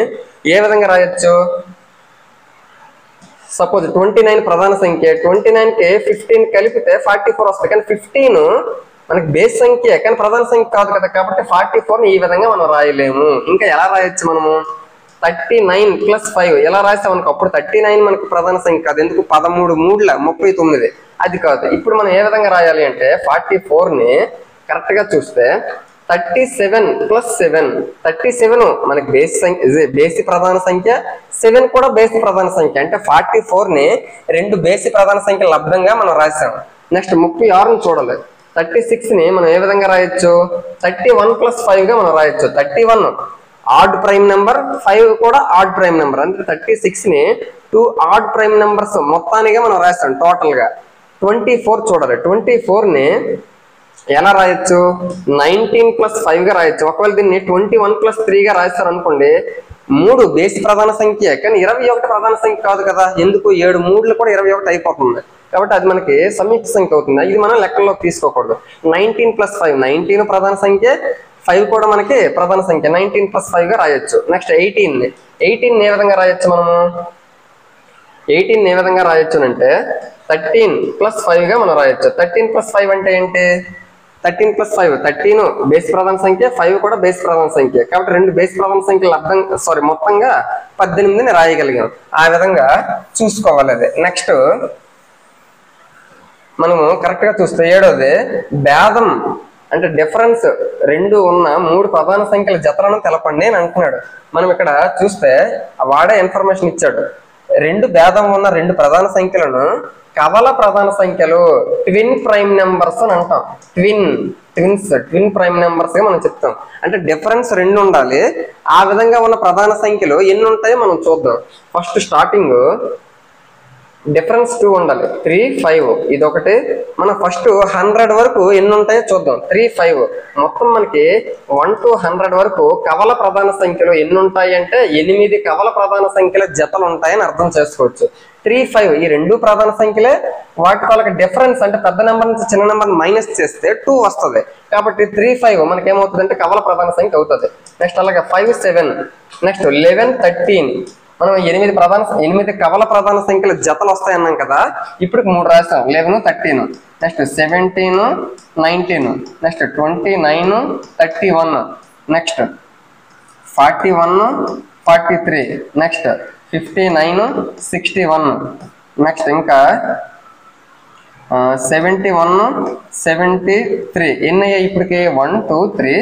ఏ విధంగా రాయొచ్చు? సపోజ్ 29 ప్రధాన సంఖ్య, 29కి 15 కలిపితే 44 వస్తుంది. కానీ 15 మనకి బేస్ సంఖ్య కానీ ప్రధాన సంఖ్య కాదు కదా, కాబట్టి 44ని ఈ విధంగా మనం రాయలేము. ఇంకా ఎలా రాయొచ్చు మనము? 39 + 5 ఎలా రాస్తాం మనకు? అప్పుడు 39 మనకు ప్రధాన సంఖ్య కాదు, ఎందుకు? 13 3 39 అది కాదు. ఇప్పుడు మనం ఏ విధంగా రాయాలి అంటే 44ని కరెక్ట్ గా చూస్తే 37 + 7, 37 మనకి బేసి ప్రధాన సంఖ్య, 7 కూడా బేసి ప్రధాన సంఖ్య. అంటే 44ని 2 బేసి ప్రధాన సంఖ్యల లబ్ధంగా మనం రాసాం. నెక్స్ట్ 36ని చూడాలి. 36ని మనం ఏ విధంగా రాయొచ్చు? 31 + 5గా మనం రాయొచ్చు. 31 ఆడ్ ప్రైమ్ నెంబర్, 5 కూడా ఆడ్ ప్రైమ్ నెంబర్. అందుకే 36ని 2 ఆడ్ ప్రైమ్ నెంబర్స్ మొత్తానిగా మనం రాస్తాం టోటల్ గా. 24 చూడాలి. 24ని ఎలా రాయొచ్చు? 19 + 5గా రాయొచ్చు. ఒకవేళ దీన్ని 21 + 3గా రాస్తారు అనుకోండి, 3 బేసి ప్రధాన సంఖ్య కానీ 21 ప్రధాన సంఖ్య కాదు కదా, ఎందుకు? 7 3లు కూడా 21 అయిపోతుంది. కాబట్టి అది మనకి సంయుక్త సంఖ్య అవుతుంది. ఇది మనం లెక్కల్లోకి తీసుకోకూడదు. 19 + 5, 19 ప్రధాన సంఖ్య, 5 కూడా మనకి ప్రధాన సంఖ్య. 19 + 5గా రాయొచ్చు. నెక్స్ట్ 18ని ఏ విధంగా రాయొచ్చు మనము? 18ని ఏ విధంగా రాయొచ్చు అంటే 13 + 5గా మనం రాయొచ్చు. 13 + 5 అంటే ఏంటి? 13 + 5, 13 బేస్ ప్రధాన సంఖ్య, 5 కూడా బేస్ ప్రధాన సంఖ్య. కాబట్టి 2 బేస్ ప్రధాన సంఖ్యలు మొత్తంగా 18ని రాయగలిగాం. ఆ విధంగా చూసుకోవాలి అది. నెక్స్ట్ మనము కరెక్ట్ గా చూస్తే 7వది భేదం అంటే డిఫరెన్స్ 2 ఉన్న 3 ప్రధాన సంఖ్యల జతలను తెలపండి అని అంటున్నాడు. మనం ఇక్కడ చూస్తే వాడే ఇన్ఫర్మేషన్ ఇచ్చాడు. 2 భేదం ఉన్న 2 ప్రధాన సంఖ్యలను కవల ప్రధాన సంఖ్యలు, ట్విన్ ప్రైమ్ నెంబర్స్ అని అంటాం. ట్విన్ ప్రైమ్ నెంబర్స్ గా మనం చెప్తాం. అంటే డిఫరెన్స్ 2 ఉండాలి. ఆ విధంగా ఉన్న ప్రధాన సంఖ్యలు ఎన్ని ఉంటాయో మనం చూద్దాం. ఫస్ట్ స్టార్టింగ్ డిఫరెన్స్ 2 ఉండాలి. 3 5 ఇది ఒకటి. మనం ఫస్ట్ 100 వరకు ఎన్ని ఉంటాయో చూద్దాం. 3 5 మొత్తం మనకి 1 to 100 వరకు కవల ప్రధాన సంఖ్యలు ఎన్ని ఉంటాయి అంటే 8 కవల ప్రధాన సంఖ్యల జతలు ఉంటాయని అర్థం చేసుకోవచ్చు. 3 5 ఈ 2 ప్రధాన సంఖ్యలే, వాటి వాళ్ళకి డిఫరెన్స్ అంటే పెద్ద నెంబర్ నుంచి చిన్న నెంబర్ మైనస్ చేస్తే 2 వస్తుంది. కాబట్టి 3 5 మనకి ఏమవుతుంది అంటే కవల ప్రధాన సంఖ్య అవుతుంది. నెక్స్ట్ అలాగే 5 7, నెక్స్ట్ 11 13 మనం 8 కవల ప్రధాన సంఖ్యల జతలు వస్తాయన్నాం కదా. ఇప్పుడు 3 రాస్తాం. 11 13, next 17 19, next 29 31, next 41 43, next 59 61, next ఇంకా 71 73. ఎన్ని అయ్యాయి ఇప్పటికి? 1 2 3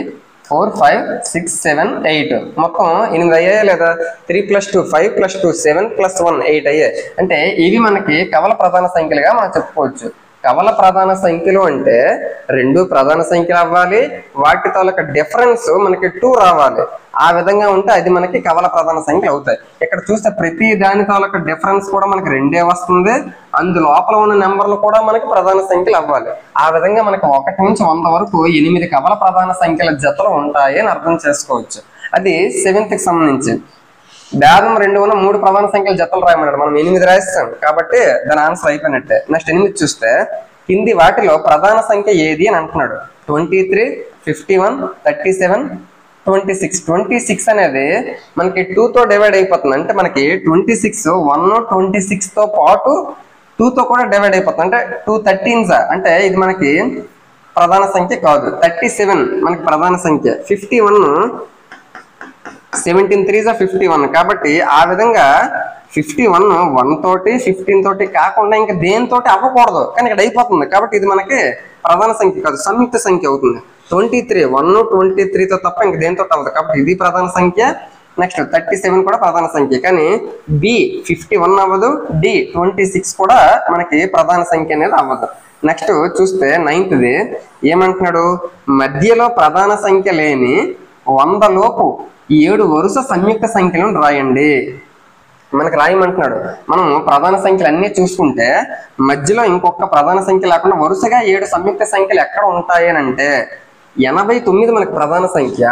4 5 6 7 8 మొత్తం 8 అయ్యాయా లేదా? 3 + 2 5 + 2 7 + 1 8 అయ్యాయి. అంటే ఇవి మనకి కవల ప్రధాన సంఖ్యలుగా మనం చెప్పుకోవచ్చు. కవల ప్రధాన సంఖ్యలు అంటే 2 ప్రధాన సంఖ్యలు అవ్వాలి, వాటి తాలూకా డిఫరెన్స్ మనకి 2 రావాలి. ఆ విధంగా ఉంటే అది మనకి కవల ప్రధాన సంఖ్యలు అవుతాయి. ఇక్కడ చూస్తే ప్రతి దాని తాలూకా డిఫరెన్స్ కూడా మనకి 2 వస్తుంది. అందులోపల ఉన్న నెంబర్లు కూడా మనకి ప్రధాన సంఖ్యలు అవ్వాలి. ఆ విధంగా మనకి 1 నుంచి 100 వరకు 8 కవల ప్రధాన సంఖ్యల జతలు ఉంటాయి అని అర్థం చేసుకోవచ్చు. అది 7th కి సంబంధించి. భేదం 2 ఉన్న 3 ప్రధాన సంఖ్యల జతలు రాయమన్నాడు. మనం 8 రాస్తాం కాబట్టి దాని ఆన్సర్ అయిపోయినట్టే. నెక్స్ట్ 8 చూస్తే కింది వాటిలో ప్రధాన సంఖ్య ఏది అని అంటున్నాడు. 23 51 37 26. 26 అనేది మనకి 2తో డివైడ్ అయిపోతుంది. అంటే మనకి 26 1 26తో పాటు 2తో కూడా డివైడ్ అయిపోతుంది. అంటే 2 13s అంటే ఇది మనకి ప్రధాన సంఖ్య కాదు. 37 మనకి ప్రధాన సంఖ్య. 51 17 3s 51. కాబట్టి ఆ విధంగా 51 1 తోటి 15 తోటి కాకుండా ఇంకా దేనితోటి అవ్వకూడదు, కానీ ఇక్కడ అయిపోతుంది. కాబట్టి ఇది మనకి ప్రధాన సంఖ్య కాదు, సంయుక్త సంఖ్య అవుతుంది. 23 1 23తో తప్ప ఇంక దేనితో అవ్వదు. కాబట్టి ఇది ప్రధాన సంఖ్య. నెక్స్ట్ 37 కూడా ప్రధాన సంఖ్య, కానీ బి 51 అవ్వదు, డి 26 కూడా మనకి ప్రధాన సంఖ్య అనేది అవ్వదు. నెక్స్ట్ చూస్తే 9th ఏమంటున్నాడు? మధ్యలో ప్రధాన సంఖ్య లేని 100 లోపు 7 వరుస సంయుక్త సంఖ్యలను రాయండి. మనకి రాయమంటున్నాడు. మనం ప్రధాన సంఖ్యలు అన్ని చూసుకుంటే మధ్యలో ఇంకొక ప్రధాన సంఖ్య లేకుండా వరుసగా 7 సంయుక్త సంఖ్యలు ఎక్కడ ఉంటాయి అని అంటే 89 మనకి ప్రధాన సంఖ్య,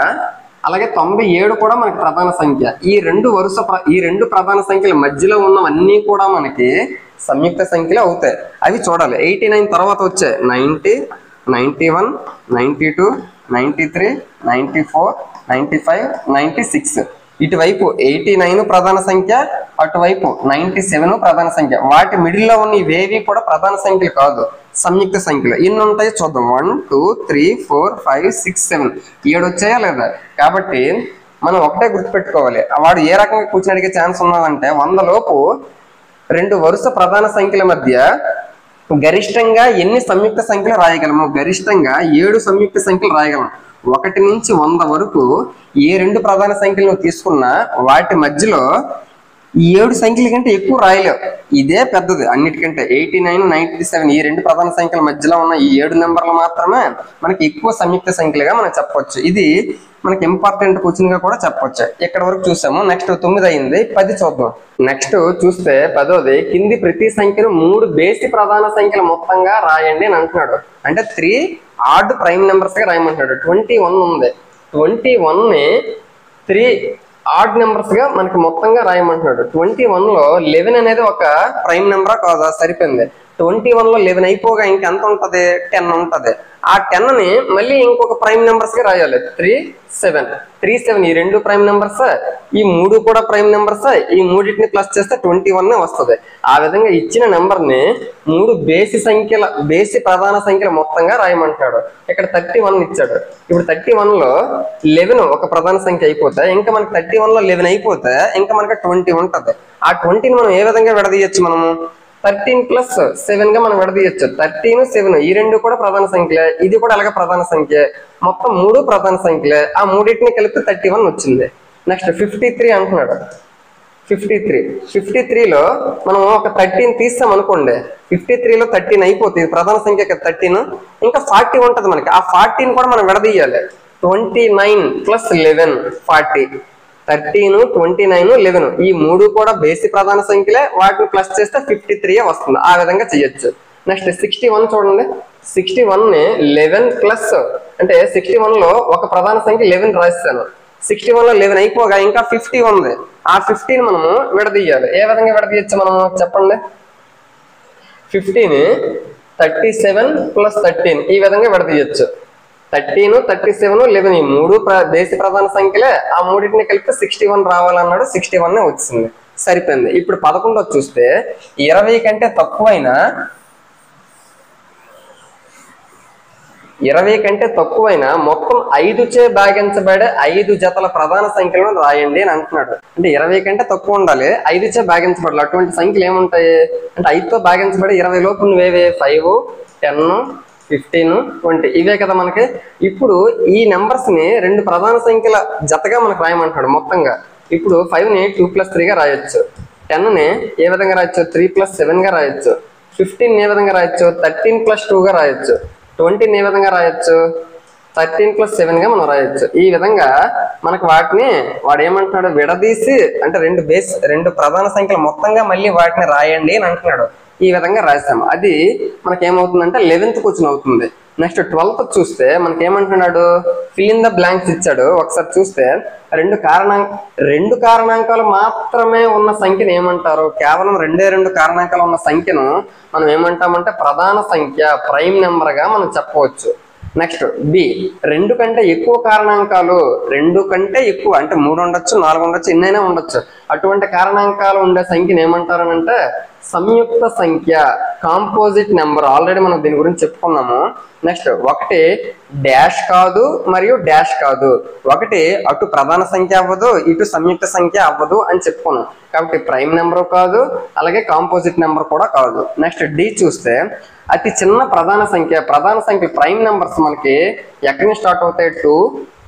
అలాగే 97 కూడా మనకి ప్రధాన సంఖ్య. ఈ రెండు ప్రధాన సంఖ్యల మధ్యలో ఉన్నవన్నీ కూడా మనకి సంయుక్త సంఖ్యలు అవుతాయి. అవి చూడాలి. 89 తర్వాత వచ్చే 90, 91, 92, 93, 94, 95, 96. ఇటువైపు 89 ప్రధాన సంఖ్య, అటువైపు 97 ప్రధాన సంఖ్య. వాటి మిడిల్లో ఉన్న ఇవేవి కూడా ప్రధాన సంఖ్యలు కాదు, సంయుక్త సంఖ్యలు. ఎన్ని ఉంటాయో చూద్దాం. 1, 2, 3, 4, 5, 6, 7 7 వచ్చాయా లేదా? కాబట్టి మనం ఒకటే గుర్తుపెట్టుకోవాలి. వాడు ఏ రకంగా కూర్చొని అడిగే ఛాన్స్ ఉన్నదంటే 100 లోపు రెండు వరుస ప్రధాన సంఖ్యల మధ్య గరిష్టంగా ఎన్ని సంయుక్త సంఖ్యలు రాయగలము? గరిష్టంగా 7 సంయుక్త సంఖ్యలు రాయగలము. 1 నుంచి 100 వరకు ఏ రెండు ప్రధాన సంఖ్యలను తీసుకున్నా వాటి మధ్యలో 7 సంఖ్యల కంటే ఎక్కువ రాయలేవు. ఇదే పెద్దది అన్నిటికంటే. 89, 97 ఈ రెండు ప్రధాన సంఖ్యల మధ్యలో ఉన్న ఈ 7 నెంబర్లు మాత్రమే మనకి ఎక్కువ సంయుక్త సంఖ్యలుగా మనం చెప్పొచ్చు. ఇది మనకి ఇంపార్టెంట్ క్వశ్చన్ గా కూడా చెప్పొచ్చు. ఇక్కడ వరకు చూసాము. నెక్స్ట్ 9 అయింది, 10 చూద్దాం. నెక్స్ట్ చూస్తే 10వది, కింది ప్రతి సంఖ్యను 3 బేసి ప్రధాన సంఖ్యల మొత్తంగా రాయండి అని అంటున్నాడు. అంటే 3 ఆడ్ ప్రైమ్ నెంబర్స్ గా రాయమంటున్నాడు. 21 ఉంది. 21 ని 3 ఆడ్ నెంబర్స్ గా మనకి మొత్తంగా రాయమంటున్నాడు. 21 లో 11 అనేది ఒక ప్రైమ్ నెంబరా కాదా? సరిపోయింది. 21 లో 11 అయిపోగా ఇంకెంత ఉంటది? 10 ఉంటది. ఆ 10 ని మళ్ళీ ఇంకొక ప్రైమ్ నెంబర్స్ గా రాయాలి. 3, 7 3, 7 ఈ రెండు ప్రైమ్ నెంబర్స్, ఈ 3 కూడా ప్రైమ్ నెంబర్స్. ఈ మూడింటిని ప్లస్ చేస్తే 21 వస్తుంది. ఆ విధంగా ఇచ్చిన నెంబర్ ని 3 బేసి ప్రధాన సంఖ్యల మొత్తంగా రాయమంటాడు. ఇక్కడ 31 ఇచ్చాడు. ఇప్పుడు 31 లో 11 ఒక ప్రధాన సంఖ్య అయిపోతే ఇంకా మనకి 31 లో 11 అయిపోతే ఇంకా మనకి 20 ఉంటది. ఆ 20ని మనం ఏ విధంగా విడదీయచ్చు? మనము 13 + 7 గా మనం విడదీయచ్చు. 13, 7 ఈ రెండు కూడా ప్రధాన సంఖ్యలే. ఇది కూడా అలాగే ప్రధాన సంఖ్య. మొత్తం 3 ప్రధాన సంఖ్యలే. ఆ మూడింటిని కలిపి 31 వచ్చింది. నెక్స్ట్ 53 అంటున్నాడు. 53లో మనం ఒక 13 తీస్తాం అనుకోండి. 53లో 13 అయిపోతుంది. ప్రధాన సంఖ్య 13, ఇంకా 40 ఉంటది మనకి. ఆ 40ని కూడా మనం విడదీయాలి. 29 + 11 40. 13, 29, 11 ఈ 3 కూడా బేసి ప్రధాన సంఖ్యలే. వాటిని ప్లస్ చేస్తే 53 వస్తుంది. ఆ విధంగా చేయొచ్చు. నెక్స్ట్ 61 చూడండి. 61 ని 11 ప్లస్ అంటే 61 లో ఒక ప్రధాన సంఖ్య 11 రాస్తాను. 61 లో 11 అయిపోగా ఇంకా 50 ఉంది. ఆ 50ని మనము విడదీయాలి. ఏ విధంగా విడదీయచ్చు మనము చెప్పండి? 50ని 37 + 13 ఈ విధంగా విడదీయచ్చు. 13, 37, 11 ఈ 3 బేసి ప్రధాన సంఖ్యలే. ఆ మూడింటిని కలిపితే 61 రావాలన్నాడు. 61 వచ్చింది. సరిపోయింది. ఇప్పుడు 11 చూస్తే 20 కంటే తక్కువైన మొత్తం 5చే భాగించబడే 5 జతల ప్రధాన సంఖ్యలను రాయండి అని అంటున్నాడు. అంటే 20 కంటే తక్కువ ఉండాలి, 5చే భాగించబడాలి. అటువంటి సంఖ్యలు ఏముంటాయి అంటే 5తో భాగించబడి 20 లోపు నువ్వేవే? 5, 10, 15, 20 ఇవే కదా మనకి. ఇప్పుడు ఈ నెంబర్స్ ని రెండు ప్రధాన సంఖ్యల జతగా మనకు రాయమంటాడు మొత్తంగా. ఇప్పుడు 5ని 2 + 3 గా రాయొచ్చు. 10ని ఏ విధంగా రాయొచ్చు? 3 + 7 గా రాయొచ్చు. 15 ఏ విధంగా రాయొచ్చు? 13 + 2 గా రాయొచ్చు. 20 ఏ విధంగా రాయొచ్చు? 13 + 7 గా మనం రాయొచ్చు. ఈ విధంగా మనకు వాటిని వాడు ఏమంటున్నాడు? విడదీసి అంటే రెండు ప్రధాన సంఖ్యలు మొత్తంగా మళ్ళీ వాటిని రాయండి అని అంటున్నాడు. ఈ విధంగా రాస్తాము. అది మనకి ఏమవుతుందంటే 11th క్వశ్చన్ అవుతుంది. నెక్స్ట్ 12th చూస్తే మనకి ఏమంటున్నాడు? ఫిల్ ఇన్ ద బ్లాంక్స్ ఇచ్చాడు. ఒకసారి చూస్తే రెండు కారణాంకాలు మాత్రమే ఉన్న సంఖ్యను ఏమంటారు? కేవలం 2 కారణాంకాలు ఉన్న సంఖ్యను మనం ఏమంటామంటే ప్రధాన సంఖ్య, ప్రైమ్ నెంబర్ గా మనం చెప్పవచ్చు. నెక్స్ట్ బి, 2 కంటే ఎక్కువ కారణాంకాలు, 2 కంటే ఎక్కువ అంటే 3 ఉండొచ్చు, 4 ఉండొచ్చు, ఎన్నైనా ఉండొచ్చు. అటువంటి కారణాంకాలు ఉండే సంఖ్యను ఏమంటారు అంటే సంయుక్త సంఖ్య, కాంపోజిట్ నెంబర్. ఆల్రెడీ మనం దీని గురించి చెప్పుకున్నాము. నెక్స్ట్ 1 డాష్ కాదు మరియు డాష్ కాదు. 1 అటు ప్రధాన సంఖ్య అవ్వదు, ఇటు సంయుక్త సంఖ్య అవ్వదు అని చెప్పుకున్నాం. కాబట్టి ప్రైమ్ నెంబర్ కాదు, అలాగే కాంపోజిట్ నెంబర్ కూడా కాదు. నెక్స్ట్ డి చూస్తే అతి చిన్న ప్రధాన సంఖ్య ప్రైమ్ నెంబర్స్ మనకి ఎక్కడి నుంచి స్టార్ట్ అవుతాయి? 2,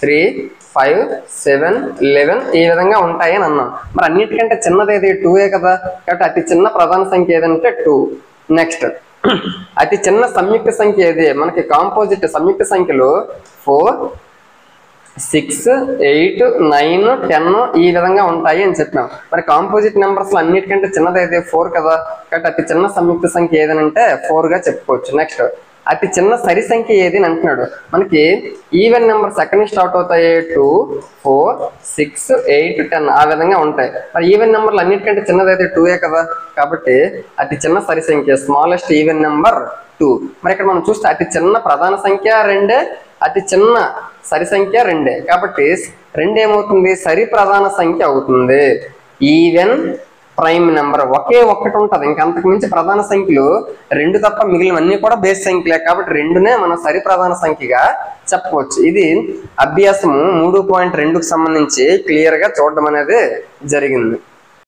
3, 5, 7, 11 ఈ విధంగా ఉంటాయి అని అన్నాం. మరి అన్నిటికంటే చిన్నది ఏది? 2 కదా. కాబట్టి అతి చిన్న ప్రధాన సంఖ్య ఏదంటే 2. నెక్స్ట్ అతి చిన్న సంయుక్త సంఖ్య ఏది? మనకి కాంపోజిట్ సంయుక్త సంఖ్యలు 4, 6, 8, 9, 10 ఈ విధంగా ఉంటాయి అని చెప్పినాం. మరి కాంపోజిట్ నెంబర్స్ లో అన్నిటికంటే చిన్నది ఏది? 4 కదా. కాబట్టి అతి చిన్న సంయుక్త సంఖ్య ఏదనంటే 4 గా చెప్పుకోవచ్చు. నెక్స్ట్ అతి చిన్న సరి సంఖ్య ఏది అని అంటున్నాడు. మనకి ఈవెన్ నెంబర్స్ ఎక్కడి నుంచి స్టార్ట్ అవుతాయి? 2, 4, 6, 8, 10 ఆ విధంగా ఉంటాయి. మరి ఈవెన్ నెంబర్లు అన్నిటికంటే చిన్నదైతే 2 కదా. కాబట్టి అతి చిన్న సరి సంఖ్య స్మాలెస్ట్ ఈవెన్ నెంబర్ 2. మరి ఇక్కడ మనం చూస్తే అతి చిన్న ప్రధాన సంఖ్య 2, అతి చిన్న సరి సంఖ్య 2. కాబట్టి 2 ఏమవుతుంది? సరి ప్రధాన సంఖ్య అవుతుంది. ఈవెన్ ప్రైమ్ నెంబర్ ఒకే ఒక్కటి ఉంటుంది, ఇంకంతకు మించి ప్రధాన సంఖ్యలు 2 తప్ప మిగిలినవన్నీ కూడా బేస్ సంఖ్యలే. కాబట్టి 2నే మనం సరి ప్రధాన సంఖ్యగా చెప్పవచ్చు. ఇది అభ్యాసము 3.2కు సంబంధించి క్లియర్ గా చూడడం అనేది జరిగింది.